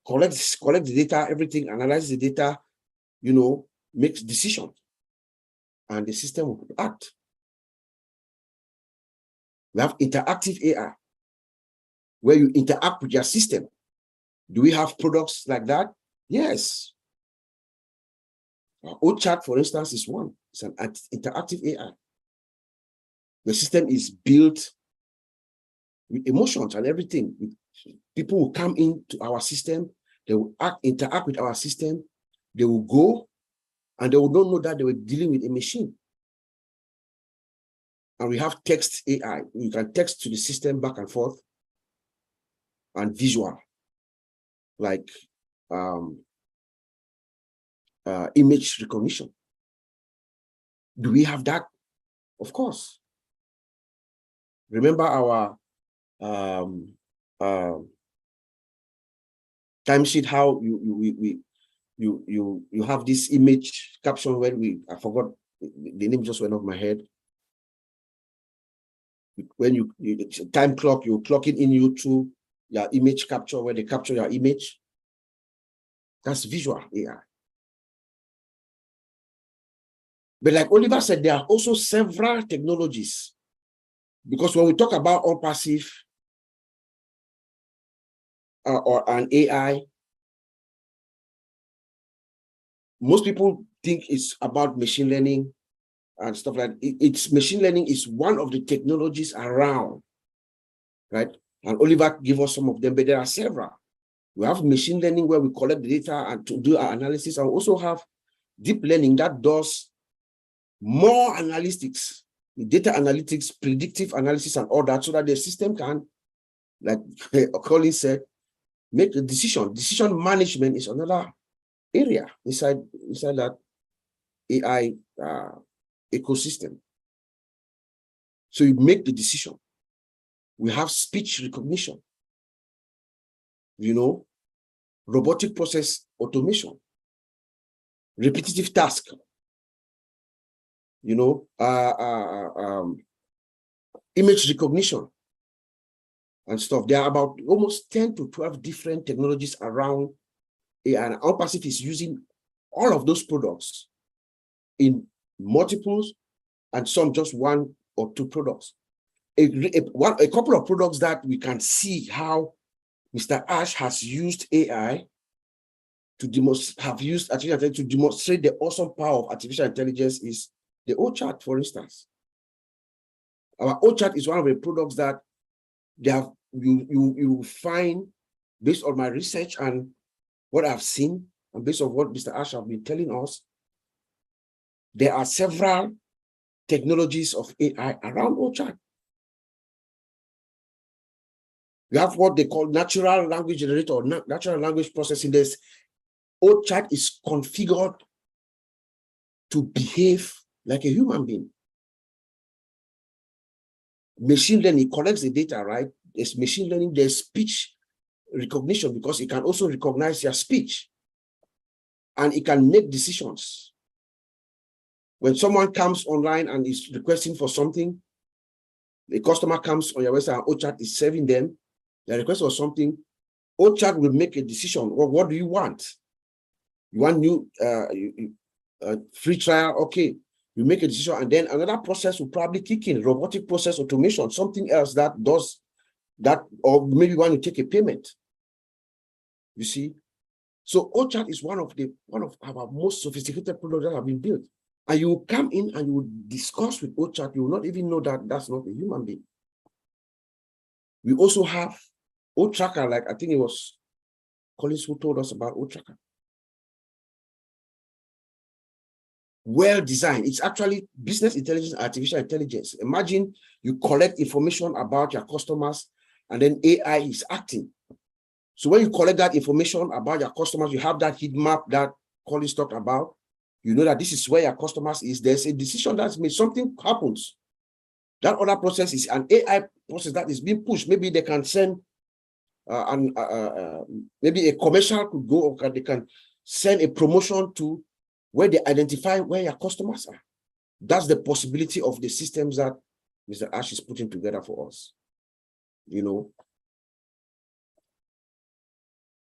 Collect the data, everything, analyze the data, you know, makes decisions, and the system will act. We have interactive AI, where you interact with your system. Do we have products like that? Yes. OChat, for instance, is one. It's an interactive AI. The system is built with emotions and everything. People will come into our system, they will interact with our system, they will go, and they will not know that they were dealing with a machine. And we have text AI. You can text to the system back and forth, and visual, like image recognition. Do we have that? Of course. Remember our timesheet, how you have this image caption when I forgot the name, just went off my head. When you time clock, you clock it in YouTube, your image capture, where they capture your image. That's visual AI. But like Oliver said, there are also several technologies, because when we talk about ONPASSIVE or an AI, most people think it's about machine learning and stuff like that. It's machine learning is one of the technologies around, right? And Oliver gave us some of them, but there are several. We have machine learning where we collect the data and to do our analysis, and we also have deep learning that does more analytics, data analytics, predictive analysis, and all that, so that the system can, like Colin said, make a decision. Decision management is another area inside that AI ecosystem. So you make the decision. We have speech recognition, you know, robotic process automation, repetitive task, you know, image recognition and stuff. There are about almost 10 to 12 different technologies around AI, and ONPASSIVE is using all of those products in multiples, and some just one or two products. A couple of products that we can see how Mr. Ash has used AI to demonstrate the awesome power of artificial intelligence is the OChat, for instance. Our OChat is one of the products that they have you find, based on my research and what I've seen, and based on what Mr. Ash has been telling us, there are several technologies of AI around OChat. We have what they call natural language generator or natural language processing. This OChat is configured to behave like a human being. Machine learning collects the data, right? There's machine learning, there's speech recognition, because it can also recognize your speech and it can make decisions. When someone comes online and is requesting for something, the customer comes on your website and OChat is serving them the request for something, OChat will make a decision. Well, what do you want? You want new free trial? Okay, you make a decision, and then another process will probably kick in, robotic process automation, something else that does that, or maybe you want to take a payment. You see, so OChat is one of our most sophisticated products that have been built. And you will come in and you will discuss with OChat, you will not even know that that's not a human being. We also have OTracker, like I think it was Collins who told us about OTracker. Well designed. It's actually business intelligence, artificial intelligence. Imagine you collect information about your customers and then AI is acting. So when you collect that information about your customers, you have that heat map that Collins talked about. You know that this is where your customers is. There's a decision that's made, something happens. That other process is an AI process that is being pushed. Maybe they can send maybe a commercial could go, or they can send a promotion to where they identify where your customers are. That's the possibility of the systems that Mr. Ash is putting together for us. You know,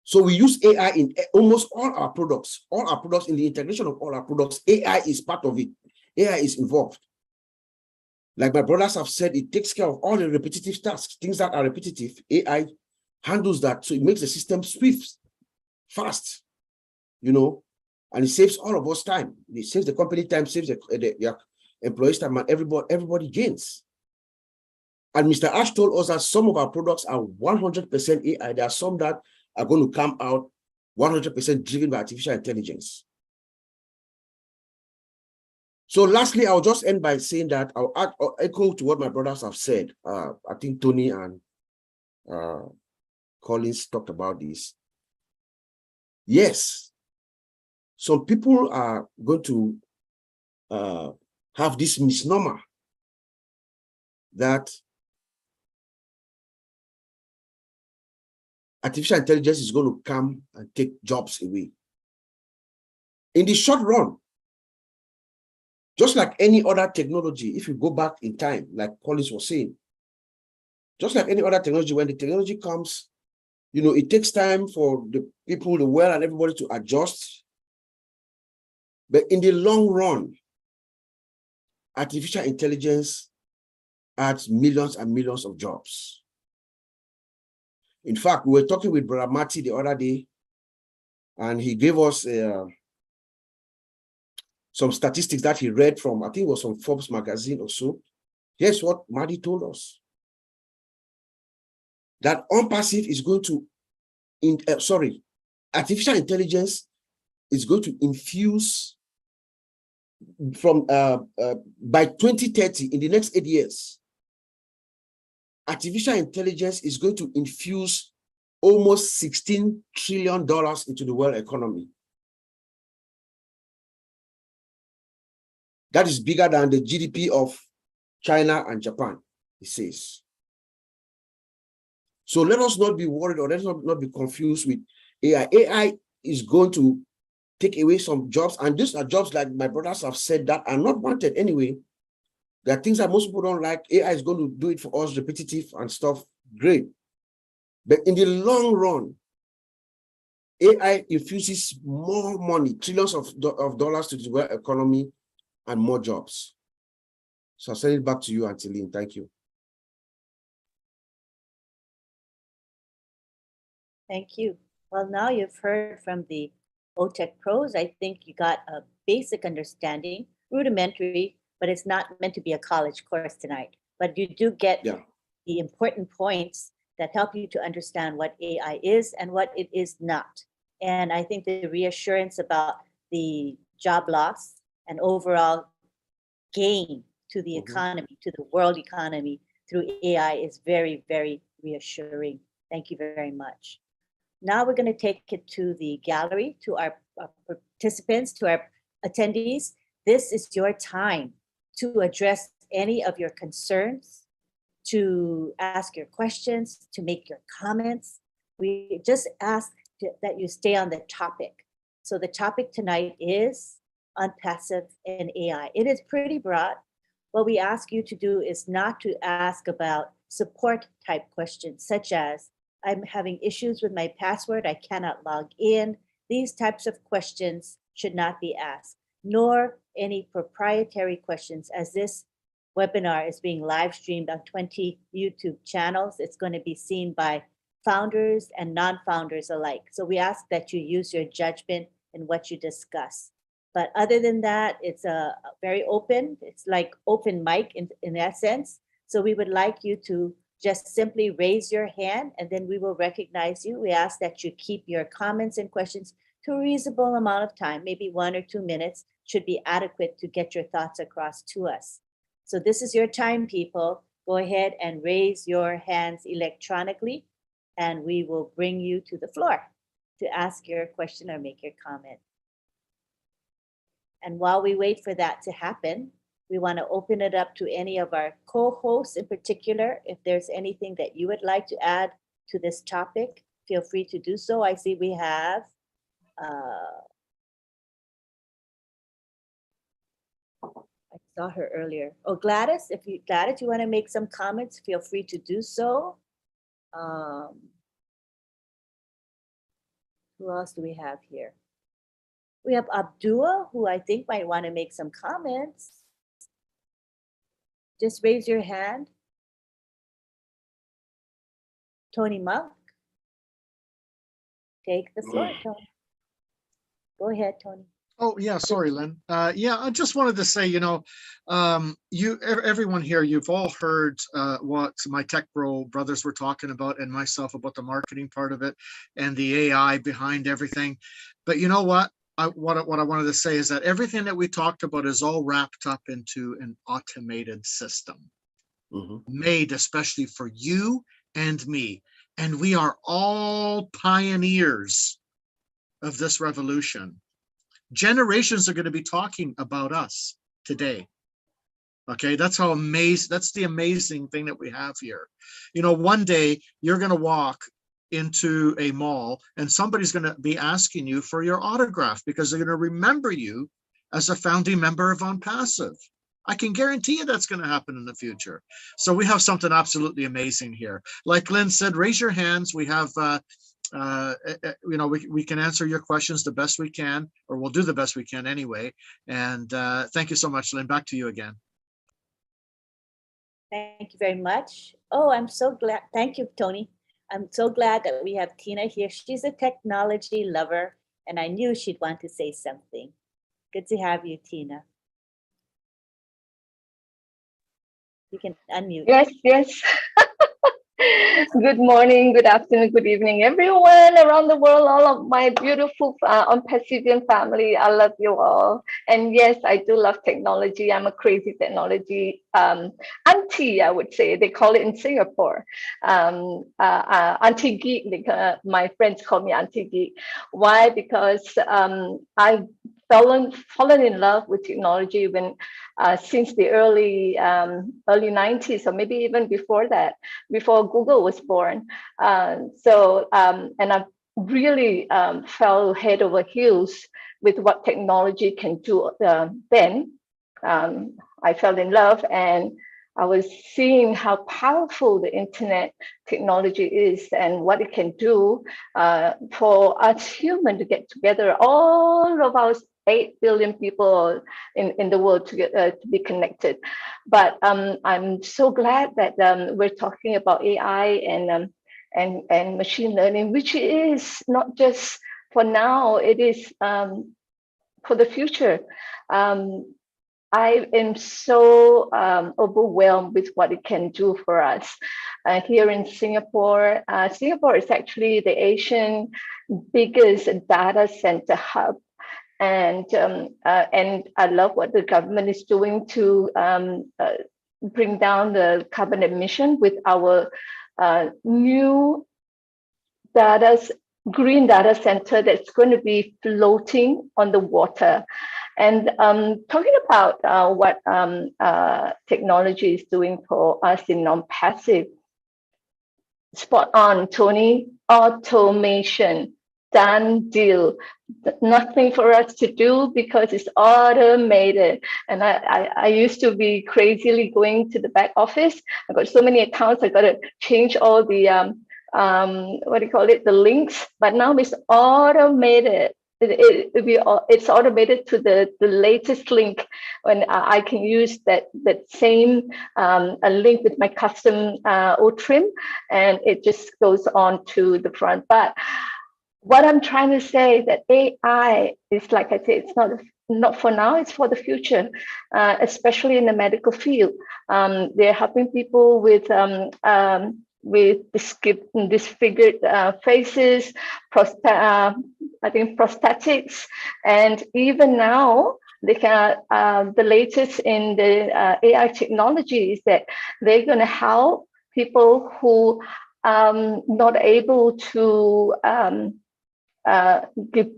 so we use AI in almost all our products. All our products, in the integration of all our products, AI is part of it. AI is involved. Like my brothers have said, it takes care of all the repetitive tasks, things that are repetitive. AI handles that, so it makes the system swift, fast, you know, and it saves all of us time. It saves the company time, saves the employees time, and everybody gains. And Mr. Ash told us that some of our products are 100% AI. There are some that are going to come out 100% driven by artificial intelligence. So lastly, I'll just end by saying that I'll echo to what my brothers have said. I think Tony and Collins talked about this. Yes, some people are going to have this misnomer that artificial intelligence is going to come and take jobs away. In the short run, just like any other technology, if you go back in time, like Collins was saying, just like any other technology, when the technology comes, you know, it takes time for the people, the world, and everybody to adjust. But in the long run, artificial intelligence adds millions and millions of jobs. In fact, we were talking with Brother Mati the other day, and he gave us some statistics that he read from, I think it was from Forbes magazine or so. Here's what Mati told us. That ONPASSIVE is going to, artificial intelligence is going to infuse from, by 2030, in the next 8 years, artificial intelligence is going to infuse almost $16 trillion into the world economy. That is bigger than the GDP of China and Japan, he says. So let us not be worried, or let us not be confused with AI. AI is going to take away some jobs, and these are jobs, like my brothers have said, that are not wanted anyway. There are things that most people don't like. AI is going to do it for us, repetitive and stuff, great. But in the long run, AI infuses more money, trillions of dollars to the world economy, and more jobs. So I'll send it back to you, Anteline. Thank you. Thank you. Well, now you've heard from the OTech pros. I think you got a basic understanding, rudimentary, but it's not meant to be a college course tonight. But you do get the important points that help you to understand what AI is and what it is not. And I think the reassurance about the job loss and overall gain to the economy, to the world economy through AI is very, very reassuring. Thank you very much. Now we're going to take it to the gallery, to our participants, to our attendees. This is your time to address any of your concerns, to ask your questions, to make your comments. We just ask that you stay on the topic. So the topic tonight is ONPASSIVE and AI. It is pretty broad. What we ask you to do is not to ask about support type questions, such as, I'm having issues with my password, I cannot log in. These types of questions should not be asked, nor any proprietary questions, as this webinar is being live streamed on 20 YouTube channels. It's going to be seen by founders and non-founders alike. So we ask that you use your judgment in what you discuss. But other than that, it's a very open, it's like open mic in that sense. So we would like you to just simply raise your hand, and then we will recognize you. We ask that you keep your comments and questions to a reasonable amount of time, maybe 1 or 2 minutes should be adequate to get your thoughts across to us. So this is your time, people. Go ahead and raise your hands electronically, and we will bring you to the floor to ask your question or make your comment. And while we wait for that to happen, We want to open it up to any of our co-hosts in particular. If there's anything that you would like to add to this topic, feel free to do so. I see we have I saw her earlier. Oh, Gladys, Gladys, you want to make some comments, feel free to do so. Who else do we have here? We have Abdul, who I think might want to make some comments. Just raise your hand. Tony Monk. Take the floor, Tony. Go ahead, Tony. Oh, yeah, sorry, Lynn. Yeah, I just wanted to say, everyone here, you've all heard what my Tech Bro brothers were talking about and myself about the marketing part of it and the AI behind everything. But you know what? What I wanted to say is that everything that we talked about is all wrapped up into an automated system made especially for you and me. And we are all pioneers of this revolution. Generations are going to be talking about us today. Okay, that's the amazing thing that we have here. One day you're going to walk into a mall and somebody's going to be asking you for your autograph because they're going to remember you as a founding member of ONPASSIVE. I can guarantee you that's going to happen in the future. So we have something absolutely amazing here. Like Lynn said, raise your hands. We have we can answer your questions the best we can, or we'll do the best we can anyway. And thank you so much, Lynn. Back to you again. Thank you very much. Oh, I'm so glad. Thank you, Tony. I'm so glad that we have Tina here. She's a technology lover, and I knew she'd want to say something. Good to have you, Tina. You can unmute. Yes. Good morning, good afternoon, good evening, everyone around the world, all of my beautiful ONPASSIVE family. I love you all. And yes, I do love technology. I'm a crazy technology auntie, I would say. They call it in Singapore. Auntie geek. My friends call me auntie geek. Why? Because I've fallen in love with technology when since the early 90s, or maybe even before that, before Google was born. And I've really fell head over heels with what technology can do then. I fell in love, and I was seeing how powerful the internet technology is and what it can do for us humans to get together, all of our 8 billion people in the world to be connected. But I'm so glad that we're talking about AI and machine learning, which is not just for now, it is for the future. I am so overwhelmed with what it can do for us. Here in Singapore, Singapore is actually the Asian biggest data center hub. And I love what the government is doing to bring down the carbon emission with our new green data center that's going to be floating on the water. And talking about what technology is doing for us in ONPASSIVE, spot on, Tony. Automation, done deal. Nothing for us to do because it's automated. And I used to be crazily going to the back office. I've got so many accounts. I got to change all the the links. But now it's automated. It's automated to the latest link, when I can use that same a link with my custom trim, and it just goes on to the front. But what I'm trying to say is that AI is, like I said, it's not for now, it's for the future, especially in the medical field. They're helping people with disfigured faces, I think prosthetics, and even now they can. The latest in the AI technology is that they're going to help people who not able to give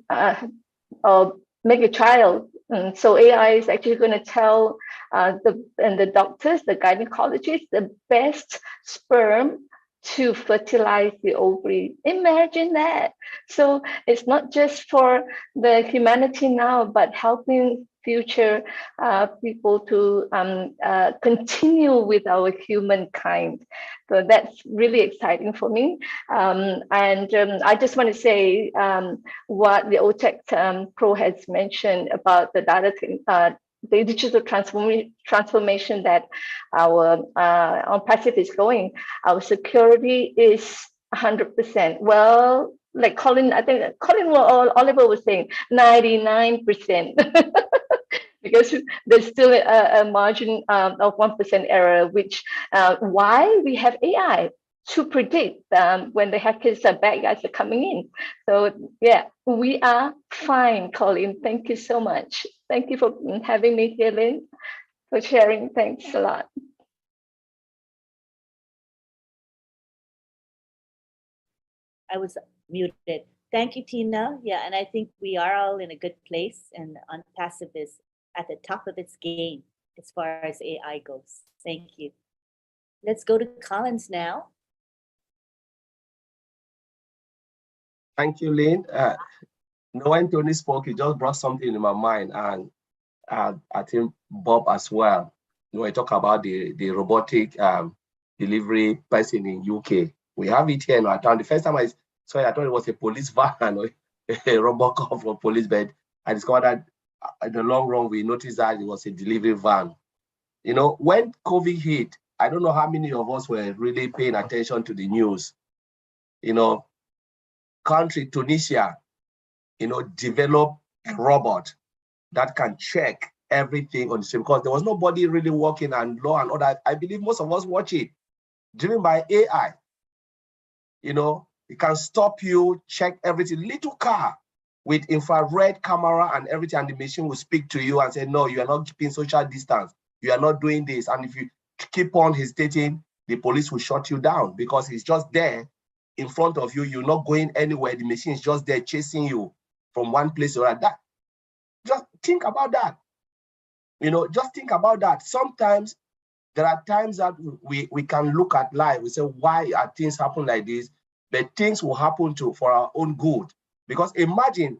or make a child So AI is actually going to tell the doctors, the gynecologists, the best sperm to fertilize the ovary. Imagine that. So it's not just for the humanity now, but helping future people to continue with our humankind. So that's really exciting for me. I just want to say what the OTech Pro has mentioned about the the digital transformation that our ONPASSIVE is going. Our security is 100%. Well, like Colin, I think Colin or Oliver was saying 99%. Because there's still a margin of 1% error, which why we have AI to predict when the hackers are bad guys are coming in. So yeah, we are fine, Colin. Thank you so much. Thank you for having me here, Lynn, for sharing. Thanks a lot. I was muted. Thank you, Tina. Yeah, and I think we are all in a good place, and ONPASSIVE is at the top of its game as far as AI goes. Thank you. Let's go to Collins now. Thank you, Lynn. When Tony spoke, he just brought something in my mind, and I think Bob as well. When I talk about the robotic delivery person in UK, we have it here in our town. The first time I saw it, I thought it was a police van or a robot car for police, but I discovered that in the long run, we noticed that it was a delivery van. You know, when COVID hit, I don't know how many of us were really paying attention to the news. You know, country Tunisia, you know, developed a robot that can check everything on the street, because there was nobody really working on law and order. I believe most of us watch it, driven by AI. You know, it can stop you, check everything. Little car with infrared camera and everything, and the machine will speak to you and say, no, you are not keeping social distance. You are not doing this. And if you keep on hesitating, the police will shut you down, because it's just there in front of you. You're not going anywhere. The machine is just there chasing you from one place to another. Just think about that. You know, just think about that. Sometimes there are times that we can look at life. We say, why are things happen like this? But things will happen for our own good. Because imagine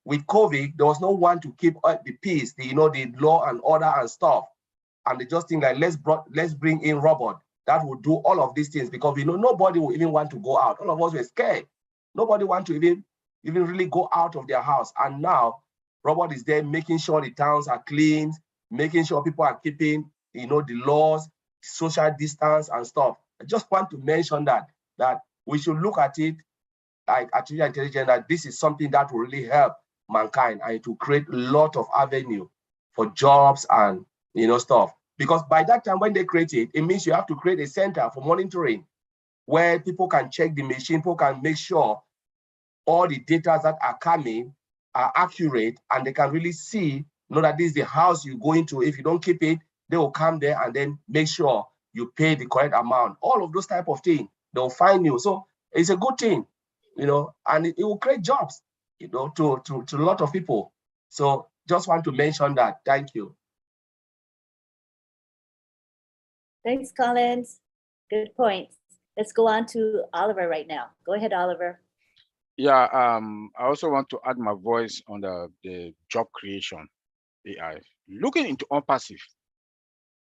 with COVID, there was no one to keep the peace, the law and order and stuff. And they just think like, let's bring in robot that will do all of these things, because we know nobody will even want to go out. All of us were scared. Nobody want to even really go out of their house. And now robot is there making sure the towns are clean, making sure people are keeping, the laws, social distance and stuff. I just want to mention that we should look at it like artificial intelligence, that this is something that will really help mankind, and it will create a lot of avenue for jobs and stuff. Because by that time when they create it, it means you have to create a center for monitoring where people can check the machine, people can make sure all the data that are coming are accurate, and they can really see, that this is the house you go into. If you don't keep it, they will come there and then make sure you pay the correct amount. All of those type of things, they'll find you. So it's a good thing, and it will create jobs, to a lot of people. So just want to mention that. Thank you. Thanks, Collins. Good points. Let's go on to Oliver right now. Go ahead, Oliver. Yeah, I also want to add my voice on the job creation AI. Looking into ONPASSIVE,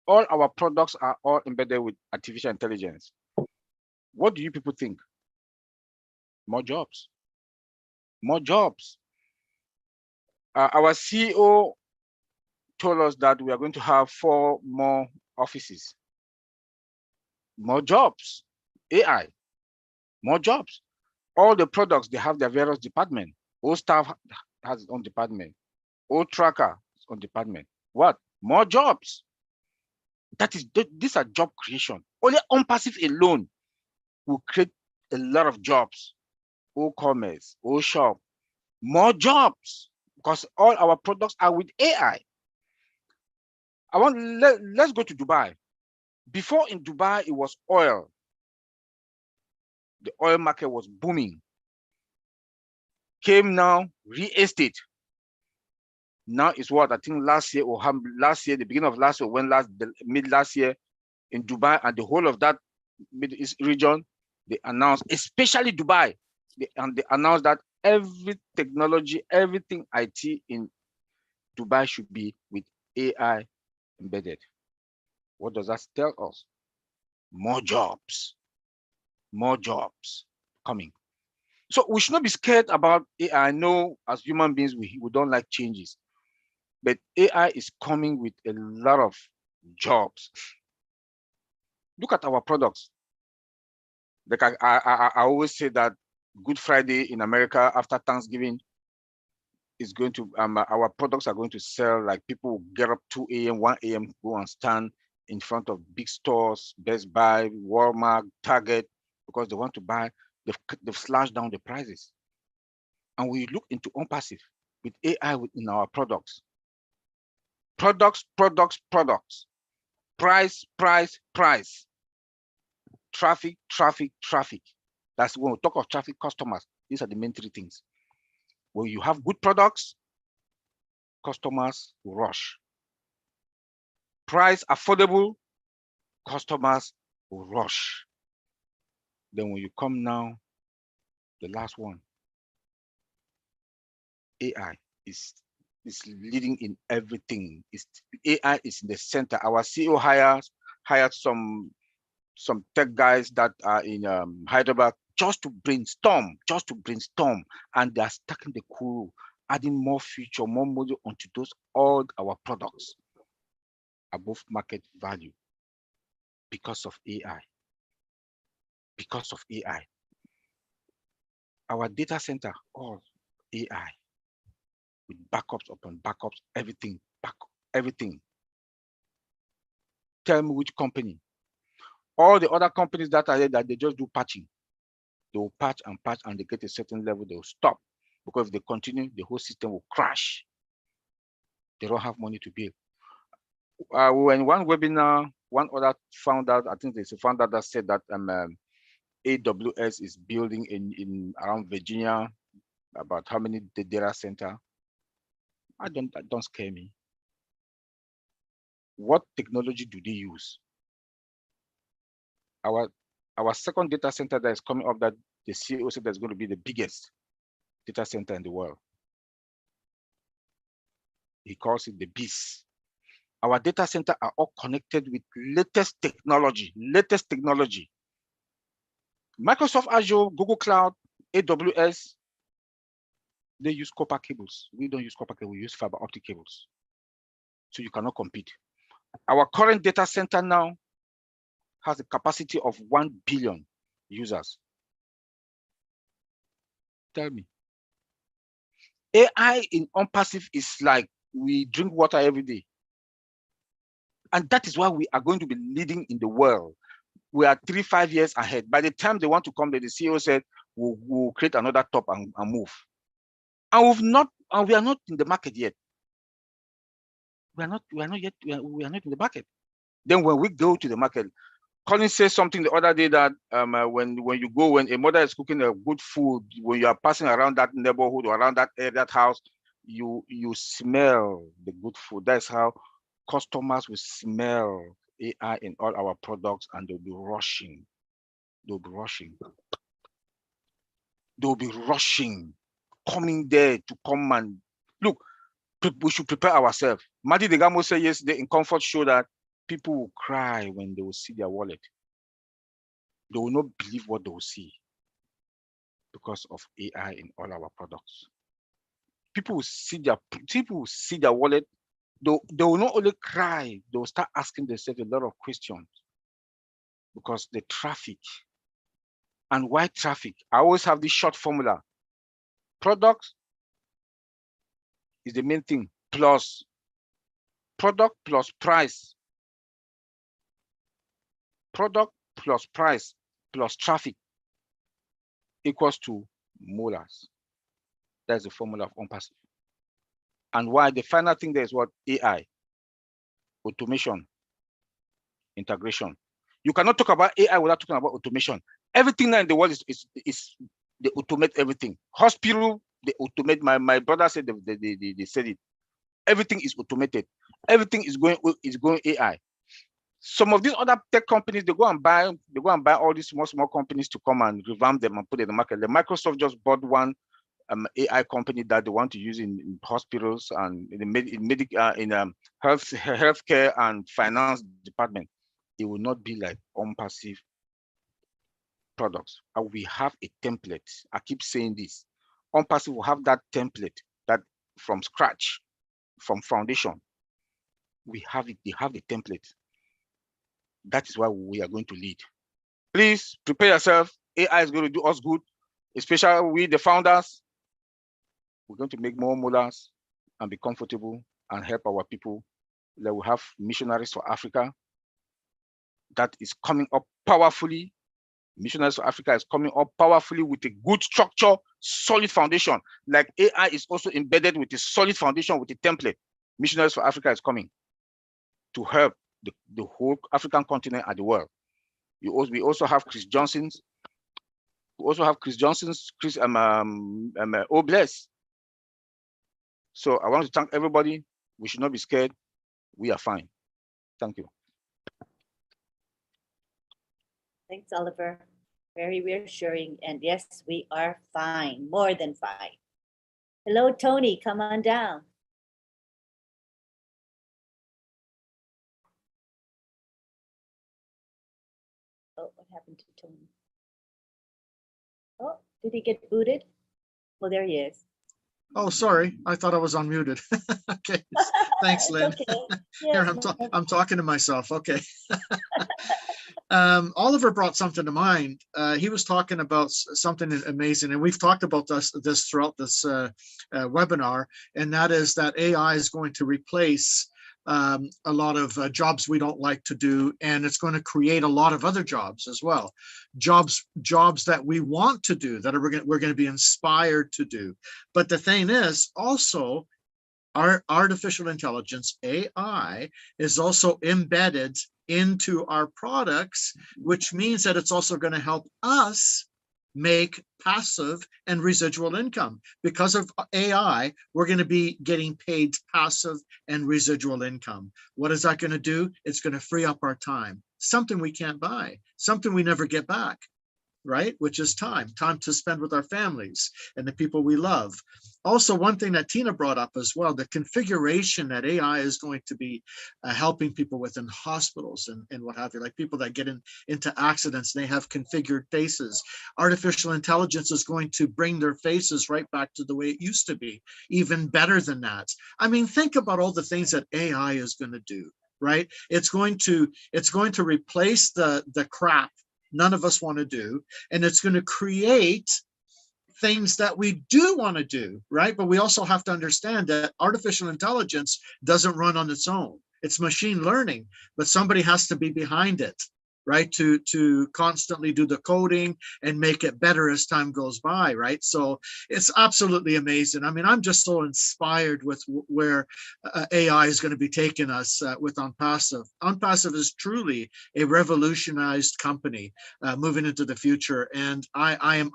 all our products are all embedded with artificial intelligence. What do you people think? More jobs. More jobs. Our CEO told us that we are going to have 4 more offices. More jobs. AI. More jobs. All the products, they have their various departments. All staff has its own department. All tracker its own department. What? More jobs. These are job creation. Only ONPASSIVE alone will create a lot of jobs. All commerce, all shop, more jobs, because all our products are with AI. Let's go to Dubai. Before in Dubai, it was oil. The oil market was booming. Came now, real estate. Now it's what I think last year or last year, the beginning of last year, mid last year in Dubai and the whole of that Middle East region, they announced, especially Dubai, they announced that every technology, everything IT in Dubai should be with AI embedded. What does that tell us? More jobs coming. So we should not be scared about AI. I know as human beings, we don't like changes, but AI is coming with a lot of jobs. Look at our products. Like I always say that Good Friday in America after Thanksgiving is going to, our products are going to sell, like people will get up 2 a.m., 1 a.m., go and stand in front of big stores, Best Buy, Walmart, Target, because they want to buy, they've slashed down the prices. And we look into ONPASSIVE with AI in our products. Products. Price. Traffic. That's when we talk of traffic, customers. These are the main three things. When you have good products, customers will rush. Price affordable, customers will rush. Then when you come now, the last one, AI is leading in everything. AI is in the center. Our CEO hired some tech guys that are in Hyderabad just to brainstorm, and they are stacking the crew, adding more feature, more module onto all our products above market value because of AI. Our data center, all AI with backups upon backups, everything. Tell me which company. All the other companies that are there that they just do patching. They will patch and they get a certain level, they will stop. Because if they continue, the whole system will crash. They don't have money to pay. When one webinar, one other found out, I think there's a founder that said that AWS is building in around Virginia, about how many the data center. That don't scare me. What technology do they use? Our second data center that is coming up, that the CEO said that's going to be the biggest data center in the world. He calls it the beast. Our data center are all connected with latest technology. Microsoft Azure, Google Cloud, AWS, they use copper cables. We don't use copper cables, we use fiber optic cables. So you cannot compete. Our current data center now has a capacity of 1 billion users. Tell me. AI in ONPASSIVE is like we drink water every day. And that is why we are going to be leading in the world. We are 3-5 years ahead. By the time they want to come, the CEO said, we'll create another top and move. And we are not in the market yet. We are not in the market. Then when we go to the market, Colin says something the other day that when a mother is cooking a good food, when you are passing around that neighborhood or around that house, you smell the good food. That's how customers will smell AI in all our products, and they'll be rushing. They'll be rushing, coming there to come and look. We should prepare ourselves. Madi Degamo said yesterday in Comfort Show that people will cry when they will see their wallet. They will not believe what they will see because of AI in all our products. People will see their wallet. They will not only cry, they will start asking themselves a lot of questions because the traffic. And why traffic? I always have this short formula. Product is the main thing, plus product plus price. Product plus price plus traffic equals to molars. That's the formula of ONPASSIVE. And why the final thing there is what? AI, automation, integration. You cannot talk about AI without talking about automation. Everything now in the world is they automate everything. Hospital, they automate. My brother said they said it. everything is automated. Everything is going AI. Some of these other tech companies, they go and buy all these small companies to come and revamp them and put it in the market. The Microsoft just bought one AI company that they want to use in hospitals and in the healthcare and finance department. It will not be like ONPASSIVE products. We have a template. I keep saying this. ONPASSIVE will have that template that from scratch, from foundation. We have it. They have the template. That is why we are going to lead. Please prepare yourself. AI is going to do us good, especially we, the founders. We're going to make more mullahs and be comfortable and help our people. That we have missionaries for Africa. That is coming up powerfully. Missionaries for Africa is coming up powerfully with a good structure, solid foundation. Like AI is also embedded with a solid foundation with a template. Missionaries for Africa is coming to help the whole African continent and the world. We also have Chris Johnson's. We also have Chris Johnson's, Bless. So I want to thank everybody. We should not be scared. We are fine. Thank you. Thanks, Oliver. Very reassuring. And yes, we are fine, more than fine. Hello, Tony, come on down. Oh, what happened to Tony? Oh, did he get booted? Well, there he is. Oh, sorry. I thought I was unmuted. Okay. Thanks, Lynn. Okay. Here, I'm talking to myself. Okay. Oliver brought something to mind. He was talking about something amazing, and we've talked about this throughout this webinar, and that is that AI is going to replace a lot of jobs we don't like to do, and it's going to create a lot of other jobs as well. Jobs that we want to do, that we're going to be inspired to do. But the thing is, also, our artificial intelligence, AI, is also embedded into our products, which means that it's also going to help us make passive and residual income. Because of AI, we're going to be getting paid passive and residual income. What is that going to do? It's going to free up our time, something we can't buy, something we never get back, right? Which is time to spend with our families and the people we love. Also, one thing that Tina brought up as well, the configuration that AI is going to be helping people with in hospitals and what have you, like people that get into accidents, they have configured faces. Artificial intelligence is going to bring their faces right back to the way it used to be, even better than that. I mean, think about all the things that AI is going to do, right? It's going to replace the crap none of us want to do, and it's going to create things that we do want to do, right? But we also have to understand that artificial intelligence doesn't run on its own. It's machine learning, but somebody has to be behind it, right? To constantly do the coding and make it better as time goes by, right? So it's absolutely amazing. I mean, I'm just so inspired with where AI is going to be taking us with ONPASSIVE. ONPASSIVE is truly a revolutionized company moving into the future, and I've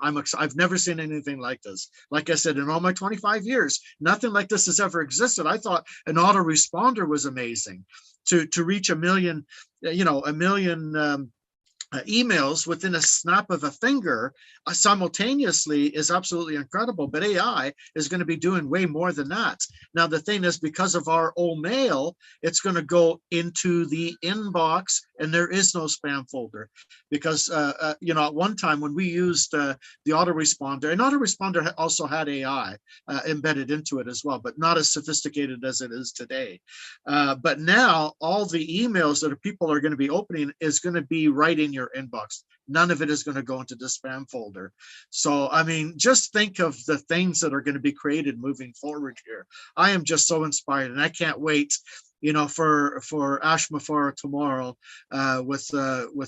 never seen anything like this. Like I said, in all my 25 years, nothing like this has ever existed. I thought an autoresponder was amazing. To reach a million emails within a snap of a finger simultaneously is absolutely incredible. But AI is going to be doing way more than that. Now, the thing is, because of our old mail, it's going to go into the inbox and there is no spam folder. Because, at one time when we used the autoresponder, and autoresponder also had AI embedded into it as well, but not as sophisticated as it is today. But now all the emails that people are going to be opening is going to be right in your inbox. None of it is going to go into the spam folder. So, I mean, just think of the things that are going to be created moving forward here. I am just so inspired, and I can't wait, for Ash Mafara tomorrow with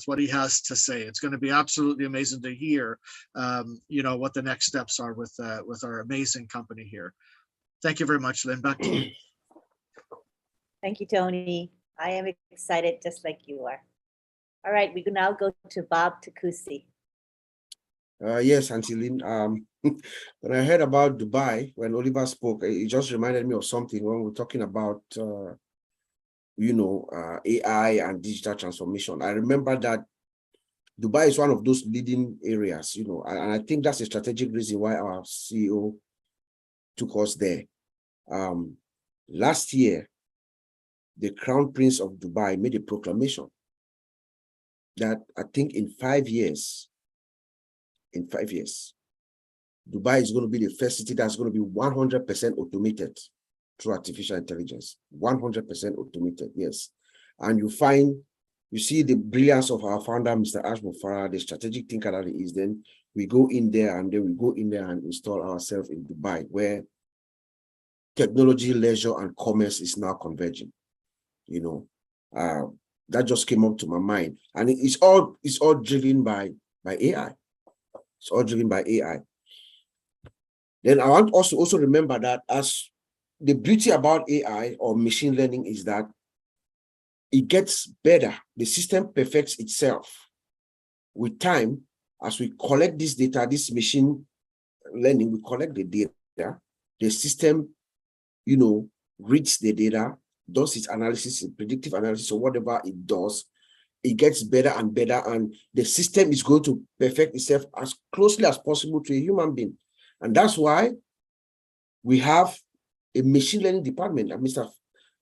what he has to say. It's going to be absolutely amazing to hear, what the next steps are with our amazing company here. Thank you very much, Lynn. Back to you. Thank you, Tony. I am excited just like you are. All right, we can now go to Bob Takusi. Yes, Auntie Lynn. When I heard about Dubai, when Oliver spoke, it just reminded me of something when we're talking about, AI and digital transformation. I remember that Dubai is one of those leading areas, and I think that's a strategic reason why our CEO took us there. Last year, the Crown Prince of Dubai made a proclamation that I think in 5 years, Dubai is going to be the first city that's going to be 100% automated through artificial intelligence. 100% automated, yes. And you see the brilliance of our founder, Mr. Ash Mufarah, the strategic thinker that he is. Then we go in there and install ourselves in Dubai, where technology, leisure, and commerce is now converging. That just came up to my mind, and it's all driven by AI. It's all driven by AI. Then I want us to also remember that as the beauty about AI or machine learning is that it gets better. The system perfects itself with time. As we collect this data, this machine learning, we collect the data, the system, reads the data, does its analysis, predictive analysis, or whatever it does, it gets better and better, and the system is going to perfect itself as closely as possible to a human being. And that's why we have a machine learning department. And Mr.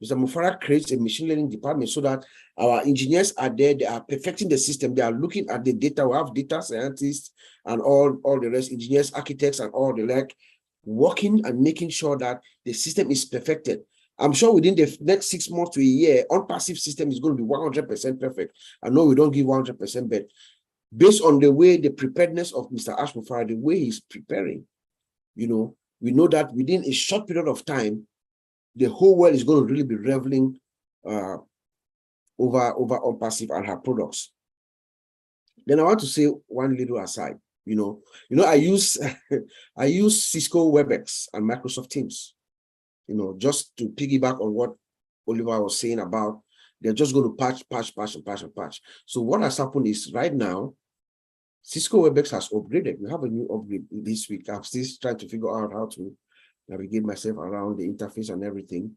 Mufarah creates a machine learning department so that our engineers are there, they are perfecting the system, they are looking at the data. We have data scientists and all the rest, engineers, architects, and all the like, working and making sure that the system is perfected. I'm sure within the next 6 months to a year, ONPASSIVE system is going to be 100% perfect. I know we don't give 100%, but based on the way, the preparedness of Mr. Ash Mufarah, the way he's preparing, we know that within a short period of time, the whole world is going to really be reveling over ONPASSIVE and her products. Then I want to say one little aside. I use Cisco WebEx and Microsoft Teams. Just to piggyback on what Oliver was saying about, they're just going to patch. So what has happened is right now, Cisco WebEx has upgraded. We have a new upgrade this week. I'm still trying to figure out how to navigate myself around the interface and everything.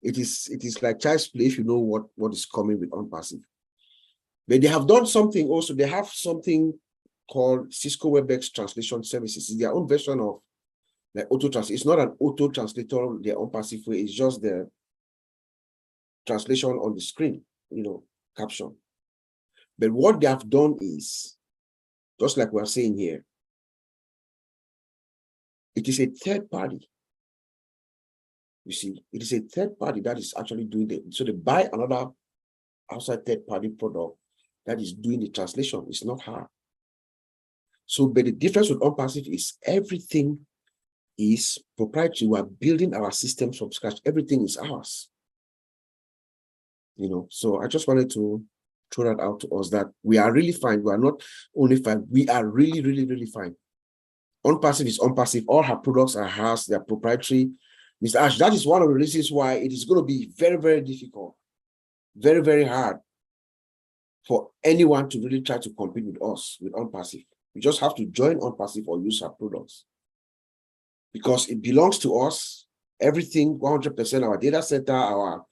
It is like child's play if you know what is coming with ONPASSIVE. But they have done something also. They have something called Cisco WebEx Translation Services. It's their own version of like auto translate. It's not an auto translator, the ONPASSIVE way. It's just the translation on the screen, caption. But what they have done is, just like we're saying here, it is a third party. You see, it is a third party that is actually doing it. So they buy another outside third party product that is doing the translation. It's not her. So, but the difference with ONPASSIVE is everything is proprietary. We are building our systems from scratch. Everything is ours. So I just wanted to throw that out to us that we are really fine. We are not only fine, we are really, really, really fine. ONPASSIVE is ONPASSIVE. All her products are hers. They're proprietary. Mr. Ash, that is one of the reasons why it is going to be very, very difficult, very, very hard for anyone to really try to compete with us, with ONPASSIVE. We just have to join ONPASSIVE or use our products because it belongs to us. Everything, 100%, our data center, our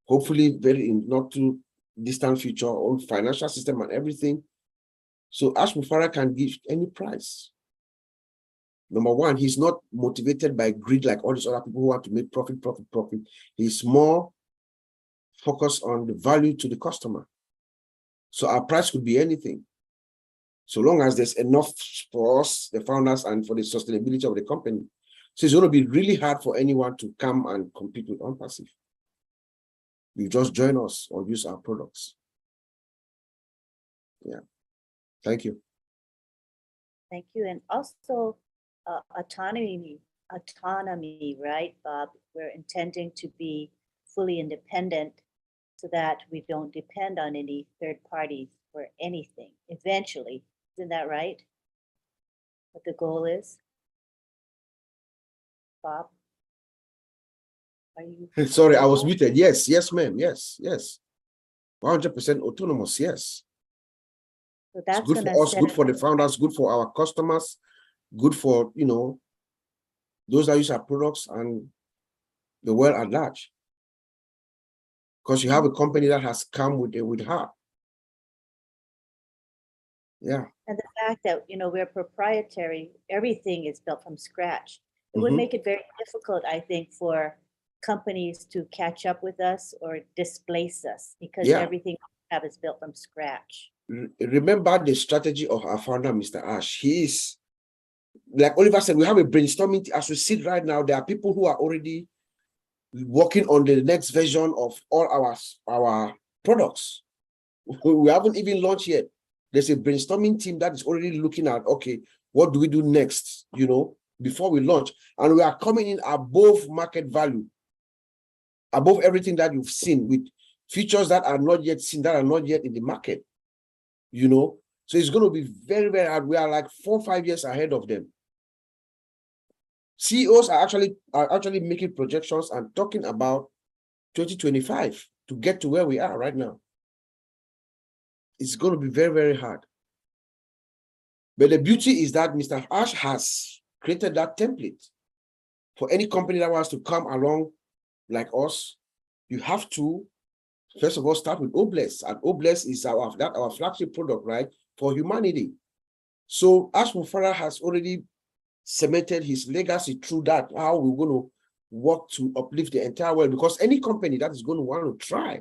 hopefully very not too distant future, our own financial system and everything. So Ash Mufarah can give any price. Number one, he's not motivated by greed like all these other people who want to make profit. He's more focused on the value to the customer. So our price could be anything. So long as there's enough for us, the founders, and for the sustainability of the company. So it's going to be really hard for anyone to come and compete with ONPASSIVE. You just join us or use our products. Yeah. Thank you. Thank you. And also autonomy, right, Bob? We're intending to be fully independent so that we don't depend on any third parties for anything eventually. Isn't that right? What the goal is? Bob? Are you? Sorry, I was muted. Yes, ma'am. Yes. 100% autonomous, yes. So It's that's good gonna for us, set good us for the founders, good for our customers, good for, you know, those that use our products and the world at large. Because you have a company that has come with heart. Yeah. And the fact that, you know, we're proprietary, everything is built from scratch. It would make it very difficult, I think, for companies to catch up with us or displace us because Yeah. everything we have is built from scratch. Remember the strategy of our founder, Mr. Ash. He is, like Oliver said, we have a brainstorming. As we sit right now, there are people who are already working on the next version of all our products. We haven't even launched yet. There's a brainstorming team that is already looking at, okay, what do we do next, you know, before we launch? And we are coming in above market value, above everything that you've seen, with features that are not yet seen, that are not yet in the market, you know. So it's going to be very, very hard. We are like 4 or 5 years ahead of them. CEOs are actually making projections and talking about 2025 to get to where we are right now. It's going to be very, very hard. But the beauty is that Mr. Ash has created that template for any company that wants to come along like us. You have to, first of all, start with OWINNERS, and OWINNERS is our flagship product, right, for humanity. So Ash Mufara has already cemented his legacy through that, how we're going to work to uplift the entire world, because any company that is going to want to try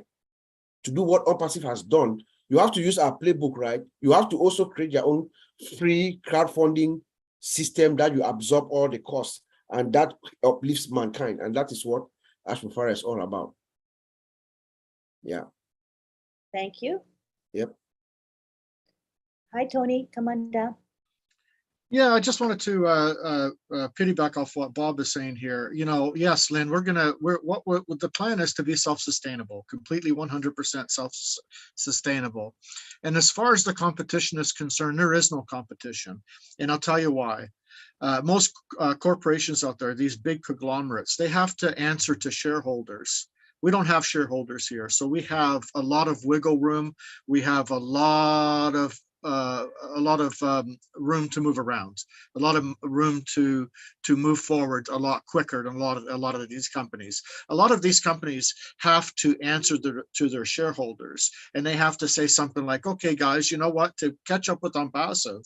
to do what ONPASSIVE has done, you have to use our playbook, right? You have to also create your own free crowdfunding system that you absorb all the costs, and that uplifts mankind. And that is what Ash Mufara is all about. Yeah. Thank you. Yep. Hi, Tony. Come on down. Yeah, I just wanted to piggyback off what Bob is saying here. You know, yes, Lynn, what the plan is to be self-sustainable, completely 100% self-sustainable. And as far as the competition is concerned, there is no competition. And I'll tell you why. Most corporations out there, these big conglomerates, they have to answer to shareholders. We don't have shareholders here. So we have a lot of wiggle room. We have a lot of room to move around, a lot of room to move forward a lot quicker than a lot of these companies. A lot of these companies have to answer to their shareholders, and they have to say something like, okay, guys, you know what, to catch up with ONPASSIVE,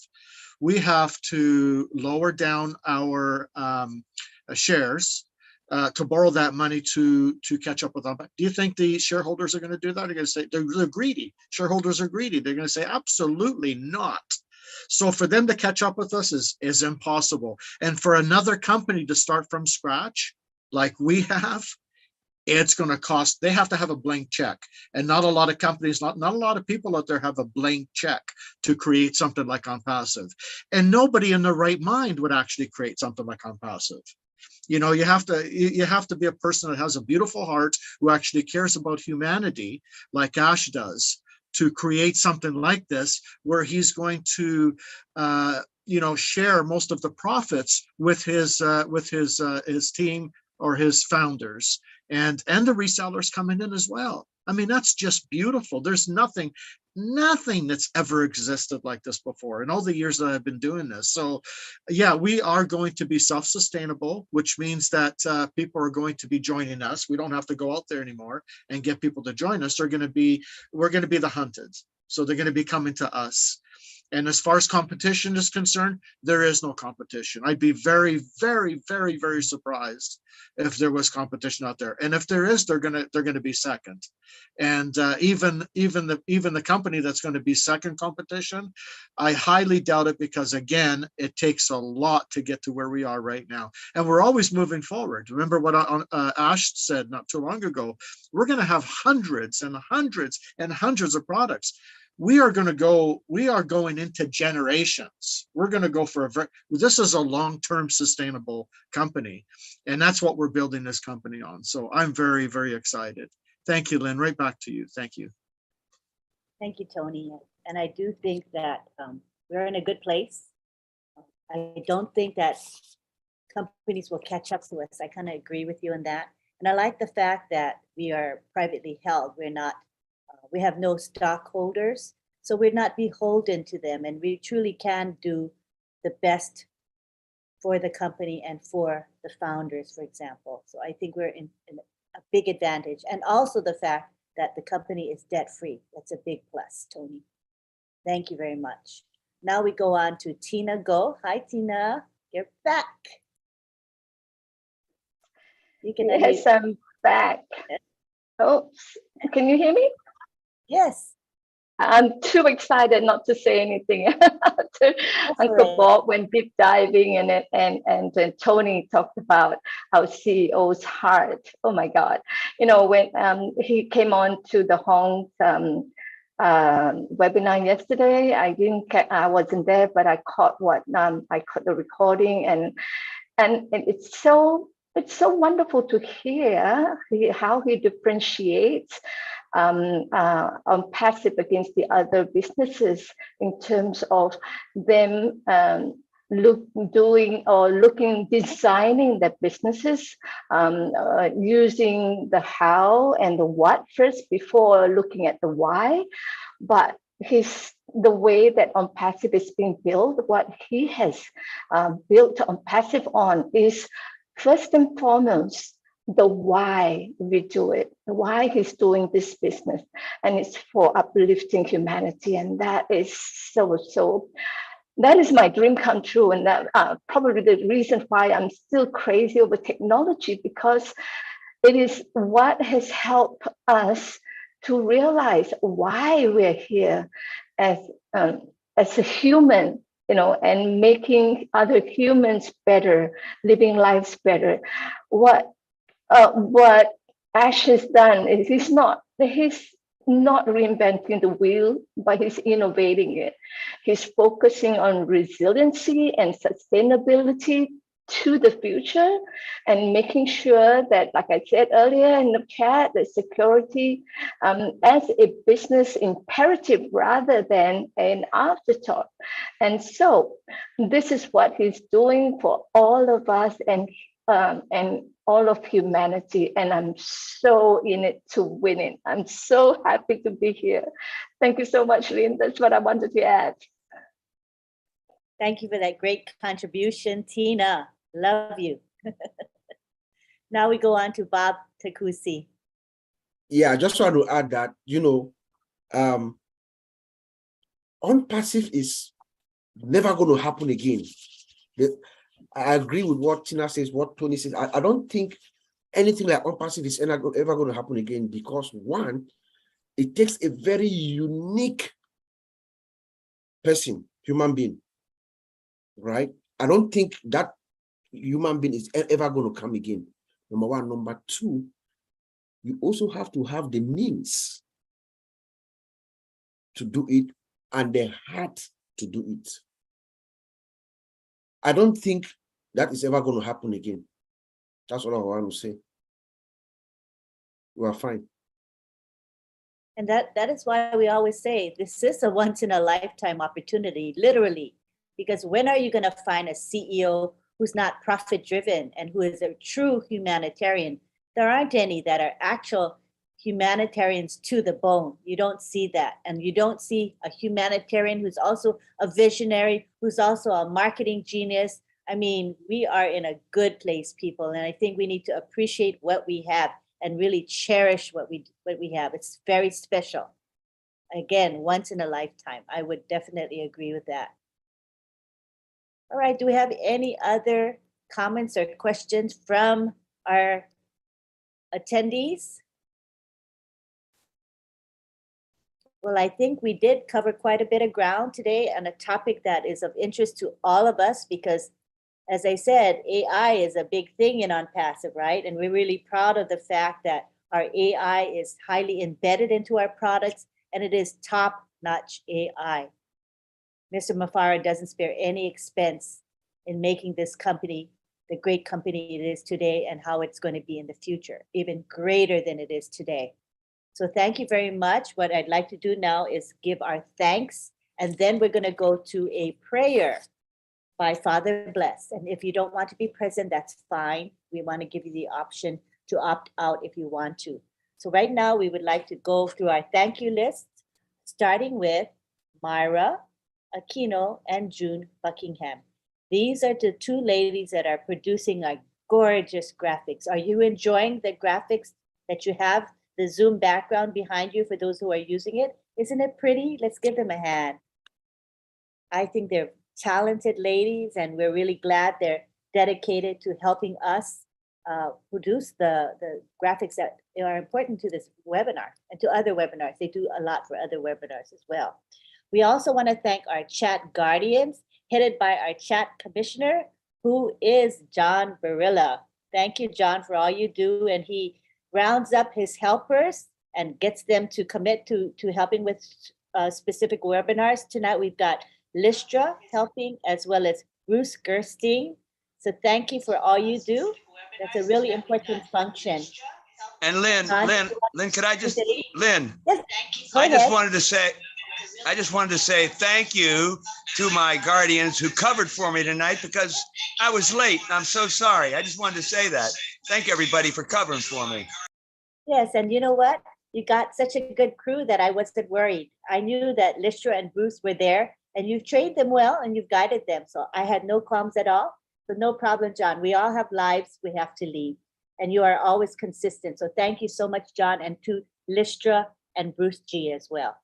we have to lower down our shares to borrow that money to catch up with them. Do you think the shareholders are going to do that? They're going to say they're greedy. Shareholders are greedy. They're going to say absolutely not. So for them to catch up with us is impossible. And for another company to start from scratch, like we have, it's going to cost. They have to have a blank check, and not a lot of companies, not a lot of people out there have a blank check to create something like ONPASSIVE. And nobody in their right mind would actually create something like ONPASSIVE. You know, you have to be a person that has a beautiful heart, who actually cares about humanity, like Ash does, to create something like this, where he's going to, you know, share most of the profits with his team or his founders, and the resellers coming in as well. I mean, that's just beautiful. There's nothing that's ever existed like this before in all the years that I've been doing this. So yeah, we are going to be self-sustainable, which means that people are going to be joining us. We don't have to go out there anymore and get people to join us. We're going to be the hunted. So they're going to be coming to us. And as far as competition is concerned, there is no competition. I'd be very, very, very, very surprised if there was competition out there. And if there is, they're gonna be second. And even the company that's going to be second competition, I highly doubt it, because again, it takes a lot to get to where we are right now. And we're always moving forward. Remember what Ash said not too long ago. We're going to have hundreds and hundreds and hundreds of products. We are going into generations. We're going to go for this is a long-term sustainable company. And that's what we're building this company on. So I'm very, very excited. Thank you, Lynn. Right back to you. Thank you. Thank you, Tony. And I do think that we're in a good place. I don't think that companies will catch up to us. I kind of agree with you on that. And I like the fact that we are privately held. We're not, we have no stockholders. So we're not beholden to them, and we truly can do the best for the company and for the founders, for example. So I think we're in a big advantage. And also the fact that the company is debt-free. That's a big plus, Tony. Thank you very much. Now we go on to Tina Go. Hi, Tina. You're back. You can Yes, I'm back. Oops. Can you hear me? Yes. I'm too excited not to say anything. Uncle Bob went deep diving and then Tony talked about our CEO's heart. Oh my God. You know, when he came on to the Hong's webinar yesterday, I wasn't there, but I caught the recording, and it's so wonderful to hear how he differentiates ONPASSIVE against the other businesses in terms of them designing their businesses, using the how and the what first before looking at the why. But the way that ONPASSIVE is being built, what he has built ONPASSIVE on is first and foremost the why we do it, why he's doing this business, and it's for uplifting humanity. And that is that is my dream come true, and that probably the reason why I'm still crazy over technology, because it is what has helped us to realize why we're here as a human, you know, and making other humans better, living lives better. What Ash has done is he's not reinventing the wheel, but he's innovating it. He's focusing on resiliency and sustainability to the future, and making sure that, like I said earlier in the chat, the security as a business imperative rather than an afterthought. And so this is what he's doing for all of us and all of humanity, and I'm so in it to win it. I'm so happy to be here. Thank you so much, Lynn. That's what I wanted to add. Thank you for that great contribution, Tina. Love you. Now we go on to Bob Takusi. Yeah, I just want to add that, you know, ONPASSIVE is never going to happen again. I agree with what Tina says, what Tony says. I don't think anything like ONPASSIVE is ever going to happen again, because one, it takes a very unique person, human being, right? I don't think that human being is ever going to come again. Number one. Number two, you also have to have the means to do it and the heart to do it. I don't think that is ever going to happen again. That's all I want to say. We are fine. And that is why we always say this is a once in a lifetime opportunity, literally, because when are you going to find a CEO who's not profit driven and who is a true humanitarian? There aren't any that are actual humanitarians to the bone. You don't see that. And you don't see a humanitarian who's also a visionary, who's also a marketing genius. I mean, we are in a good place, people. And I think we need to appreciate what we have and really cherish what we have. It's very special. Again, once in a lifetime. I would definitely agree with that. All right, do we have any other comments or questions from our attendees? Well, I think we did cover quite a bit of ground today on a topic that is of interest to all of us, because as I said, AI is a big thing in ONPASSIVE, right? And we're really proud of the fact that our AI is highly embedded into our products, and it is top-notch AI. Mr. Mufara doesn't spare any expense in making this company the great company it is today, and how it's going to be in the future, even greater than it is today. So thank you very much. What I'd like to do now is give our thanks, and then we're going to go to a prayer by Father Bless. And if you don't want to be present, that's fine. We want to give you the option to opt out if you want to. So right now we would like to go through our thank you list, starting with Myra Aquino, and June Buckingham. These are the two ladies that are producing our gorgeous graphics. Are you enjoying the graphics that you have, the Zoom background behind you for those who are using it? Isn't it pretty? Let's give them a hand. I think they're talented ladies, and we're really glad they're dedicated to helping us produce the graphics that are important to this webinar and to other webinars. They do a lot for other webinars as well. We also want to thank our chat guardians, headed by our chat commissioner, who is John Barilla. Thank you, John, for all you do. And he rounds up his helpers and gets them to commit to helping with specific webinars. Tonight, we've got Listra helping, as well as Bruce Gerstein. So thank you for all you do. That's a really important function. And Lynn, could I just, Lynn, yes, I just wanted to say thank you to my guardians who covered for me tonight because I was late. I'm so sorry. I just wanted to say that. Thank everybody for covering for me. Yes, and you know what? You got such a good crew that I wasn't worried. I knew that Listra and Bruce were there, and you've trained them well and you've guided them. So I had no qualms at all. So no problem, John. We all have lives we have to lead, and you are always consistent. So thank you so much, John, and to Listra and Bruce G as well.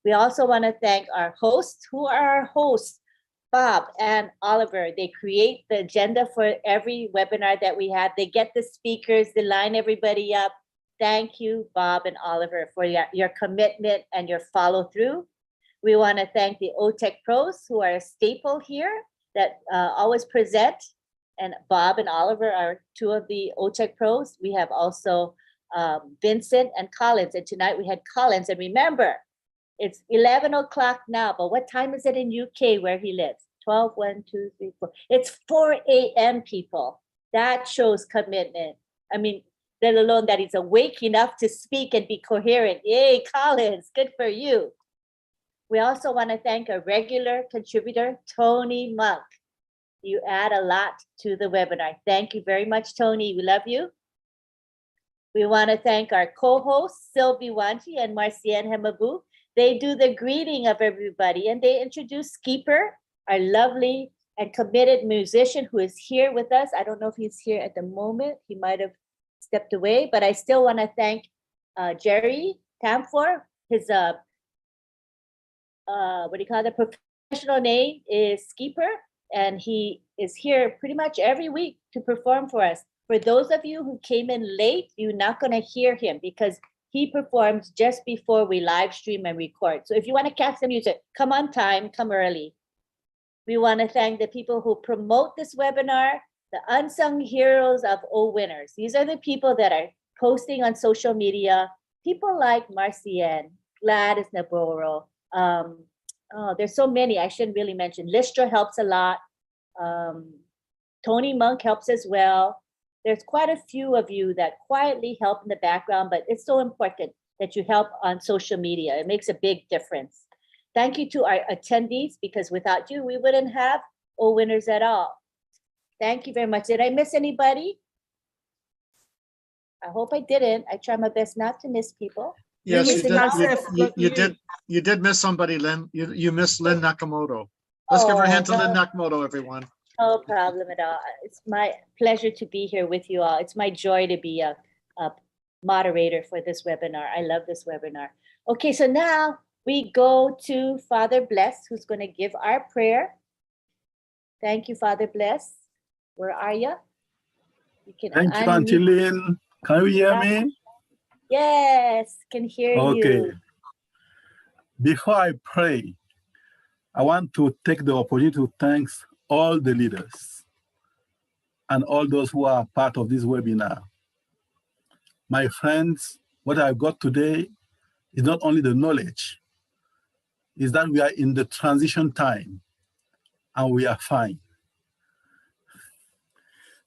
We also want to thank our hosts. Who are our hosts? Bob and Oliver. They create the agenda for every webinar that we have. They get the speakers, they line everybody up. Thank you, Bob and Oliver, for your commitment and your follow through. We want to thank the OTech pros who are a staple here that always present. And Bob and Oliver are two of the OTech pros. We have also Vincent and Collins. And tonight we had Collins. And remember, it's 11 o'clock now, but what time is it in UK where he lives? 12, 1, 2, 3, 4. It's 4 a.m. people. That shows commitment. I mean, let alone that he's awake enough to speak and be coherent. Yay, Collins, good for you. We also want to thank a regular contributor, Tony Monk. You add a lot to the webinar. Thank you very much, Tony. We love you. We want to thank our co-hosts, Sylvie Wanti and Marcienne Hemabu. They do the greeting of everybody, and they introduce Skeeper, our lovely and committed musician who is here with us. I don't know if he's here at the moment. He might have stepped away, but I still want to thank Jerry Tamfor. His professional name is Skeeper, and he is here pretty much every week to perform for us. For those of you who came in late, you're not going to hear him because he performs just before we live stream and record. So if you want to catch the music, come on time, come early. We want to thank the people who promote this webinar, the unsung heroes of OWINNERS. These are the people that are posting on social media. People like Marcienne, Gladys Navarro. There's so many I shouldn't really mention. Listra helps a lot. Tony Monk helps as well. There's quite a few of you that quietly help in the background, but it's so important that you help on social media. It makes a big difference. Thank you to our attendees, because without you, we wouldn't have OWINNERS at all. Thank you very much. Did I miss anybody? I hope I didn't. I try my best not to miss people. Yes, you did miss somebody, Lynn. You missed Lynn Nakamoto. Let's give her a hand to Lynn Nakamoto, everyone. No problem at all. It's my pleasure to be here with you all. It's my joy to be a moderator for this webinar. I love this webinar. Okay, so now we go to Father Bless, who's going to give our prayer. Thank you, Father Bless. Where are you? Thank you, Auntie Lynn. Can you hear me? Yes, can hear you. Okay. Before I pray, I want to take the opportunity to thank all the leaders and all those who are part of this webinar. My friends, what I've got today is not only the knowledge, is that we are in the transition time and we are fine.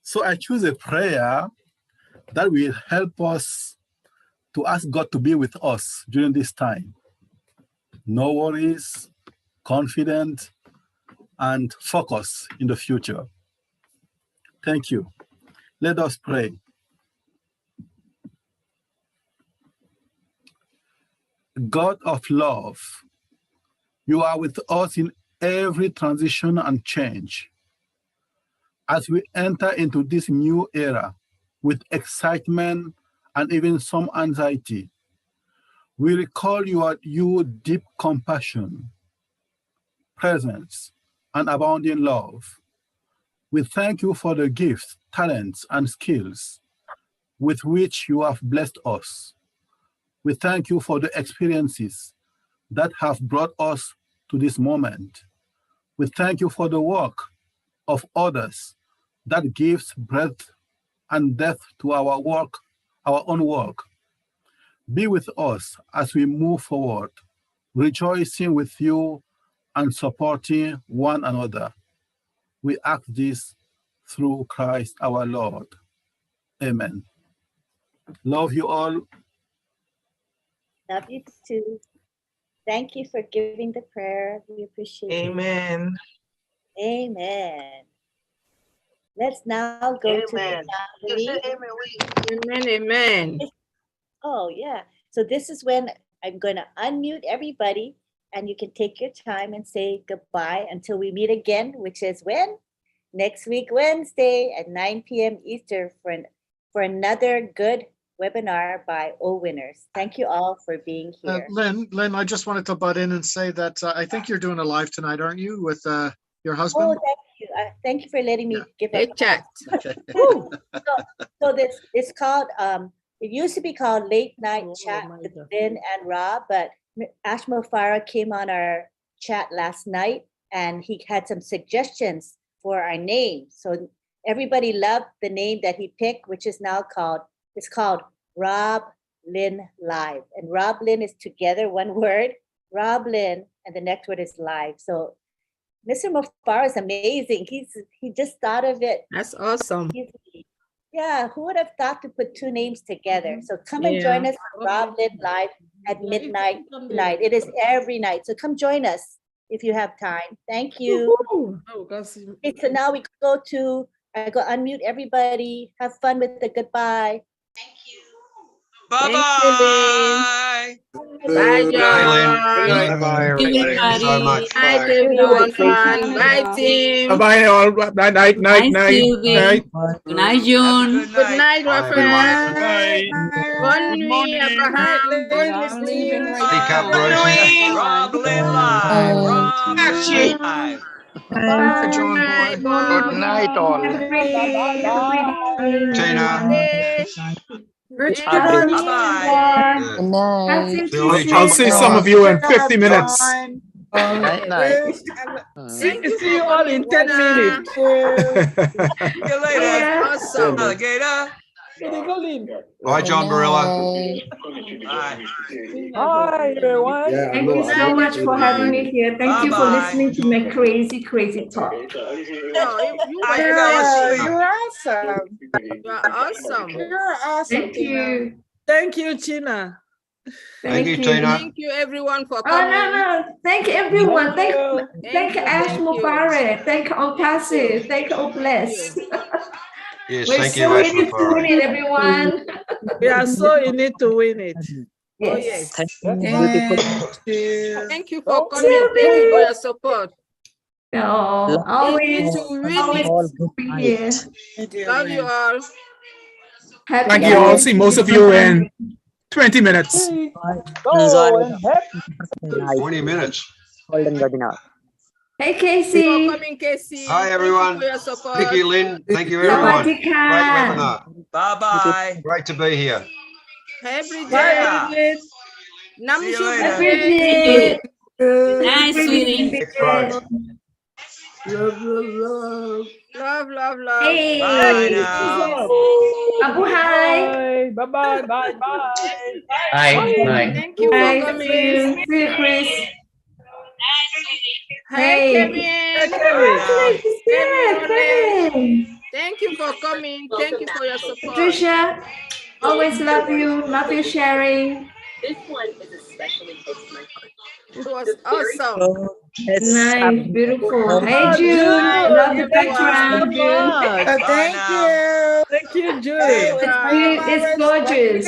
So I choose a prayer that will help us to ask God to be with us during this time. No worries, confident, and focus in the future. Thank you. Let us pray. God of love, You are with us in every transition and change. As we enter into this new era with excitement and even some anxiety, we recall your deep compassion, presence, and abounding love. We thank you for the gifts, talents, and skills with which you have blessed us. We thank you for the experiences that have brought us to this moment. We thank you for the work of others that gives breath and depth to our work, our own work. Be with us as we move forward, rejoicing with you and supporting one another. We ask this through Christ our Lord. Amen. Love you all. Love you too. Thank you for giving the prayer. We appreciate it. Amen. Amen. Let's now go to the gallery. Amen. Amen. Oh, yeah. So this is when I'm going to unmute everybody and you can take your time and say goodbye until we meet again, which is when? Next week, Wednesday at 9 p.m. Eastern for another good webinar by OWINNERS. Thank you all for being here. Lynn, I just wanted to butt in and say that I think you're doing a live tonight, aren't you, with your husband? Oh, thank you. Thank you for letting me give Hey, up. chat. Okay. So this it's called it used to be called Late Night Chat with Lynn and Rob, but Ashmo Farah came on our chat last night and he had some suggestions for our name. So everybody loved the name that he picked, which is now called Rob Lynn Live. And Rob Lynn is together, one word, Rob Lynn, and the next word is live. So Mr. Mufar is amazing. He just thought of it. That's awesome. Yeah, who would have thought to put two names together? So come and join us for Rob Lynn Live at midnight tonight. It is every night. So come join us if you have time. Thank you. Okay, so now we I go unmute everybody. Have fun with the goodbye. Thank you. Bye-bye. Bye, John. Bye, everybody. Thank you so much. Night, everyone. Bye, team. Bye all. Night. Good night, June. Good night, Raphael. Bye. Bonne nuit, Abraham. Wake up, Rosie. Rob Lynn Live. Rob Lynn Live. Bye, John boy. Good night, all. Tina. Bye-bye. Good night. I'll see some of you in 50 minutes. Night. See you all in 10 minutes. See you later. Awesome. Alligator. Bye, John Barilla. Bye. Hi, everyone. Yeah, Thank you so much for having me here. Thank you for Bye-bye. listening to my crazy talk. I fell asleep. You're awesome. You are awesome. You're awesome. Thank you. Thank you, Tina. Thank you, Tina. Thank you, everyone, for Oh, coming. no. Thank everyone. Thank Thank you. Ash Mufare. Thank ONPASSIVE. Thank OWINNERS. Yes, We're thank you, so Ash in it to win it, everyone. We are so in it to win it. Oh, Yes. yes. Thank you for Oh, coming. Thank you for your support. No, always be here. Love you all. Happy Thank you all. See most of you in 20 minutes. Go and happy 20 minutes. Hey, Thank you Casey. for coming, Casey. Hi, everyone. Thank you for your support. Thank you, Lynn. Thank you, everyone. Great Sawadika. webinar. Bye-bye. Great to be here. Hey, Bridget. Yeah. Bridget. Namshu, See you later. Bridget. Nice, sweetie. Next Friday. Love. Hey. Bye now. Abu, hi. Bye. Bye. Thank you for Hi, coming. see you, Chris. Hey, Hey. Kevin. Oh, Kevin. Thank you for coming. Thank you for your support. Patricia, always love you sharing. It was awesome. Nice, beautiful. Hey, June. Love you, Petra. Thank you. Thank you, Jude. Hey, It's gorgeous.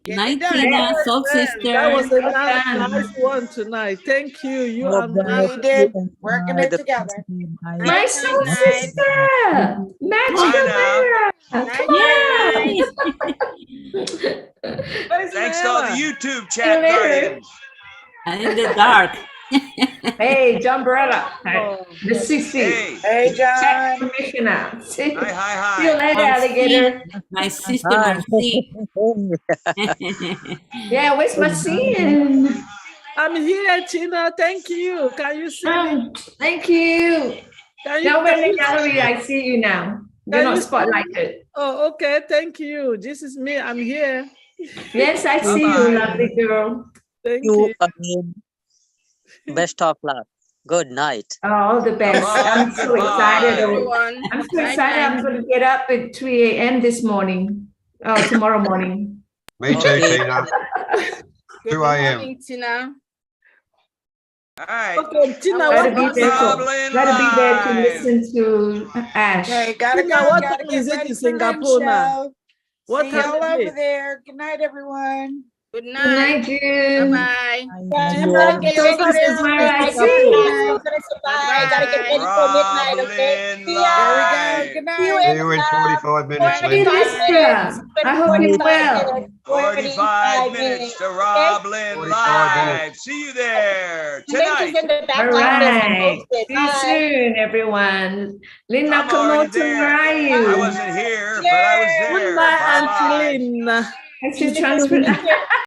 Night, Tina, Soul Sister. That was a nice one tonight. Thank you. You are You did working it together. My soul sister, Magical Mara. Come Yay! Thanks to all the YouTube See you chat later. guardians. And in the dark. Hey, John Brella. The CC. Hey, Chat commissioner. hi, See you hi. later, alligator. My sister Marcy. Yeah, where's my scene? I'm here, Tina. Thank you. Can you see me? Thank you. Can you, Now we're in the you- gallery. I see you now. You're Can not you see me? spotlighted. Oh, okay. Thank you. This is me. I'm here. Yes, I see you, lovely girl. Thank you you. again. Best of luck. Good night. Oh, all the best. I'm so excited. Everyone. I'm so excited. I'm going to get up at 3 a.m. this morning. Oh, tomorrow morning. Me too, Okay. Tina. Good 2 a.m. morning, Tina. All right. Okay, Tina, Gotta what be there to, Goblin gotta be there to Live. listen to Ash. Okay, gotta Tina, go. what Gotta time get is it ready in for lunch, Singapore now? y'all. What See time y'all is over it? there. Good night, everyone. Good Good night. night, June. Bye-bye. Tina, Get so ready this is for Mara, I midnight. see you. Gotta get ready for midnight, okay? Goblin See ya. Live. Good See night. you in 45 minutes, Hey, Lynn. Lisa. I hope you're well. 45 minutes to Roblin 45 minutes. Live. See you there Link is tonight. in the back All office and right. posted. See you Bye. soon, everyone. Lynn I'm already Nakamoto, there. where are I you? wasn't here, but I was there. Goodbye, Bye-bye. Auntie Lynn. I should transfer.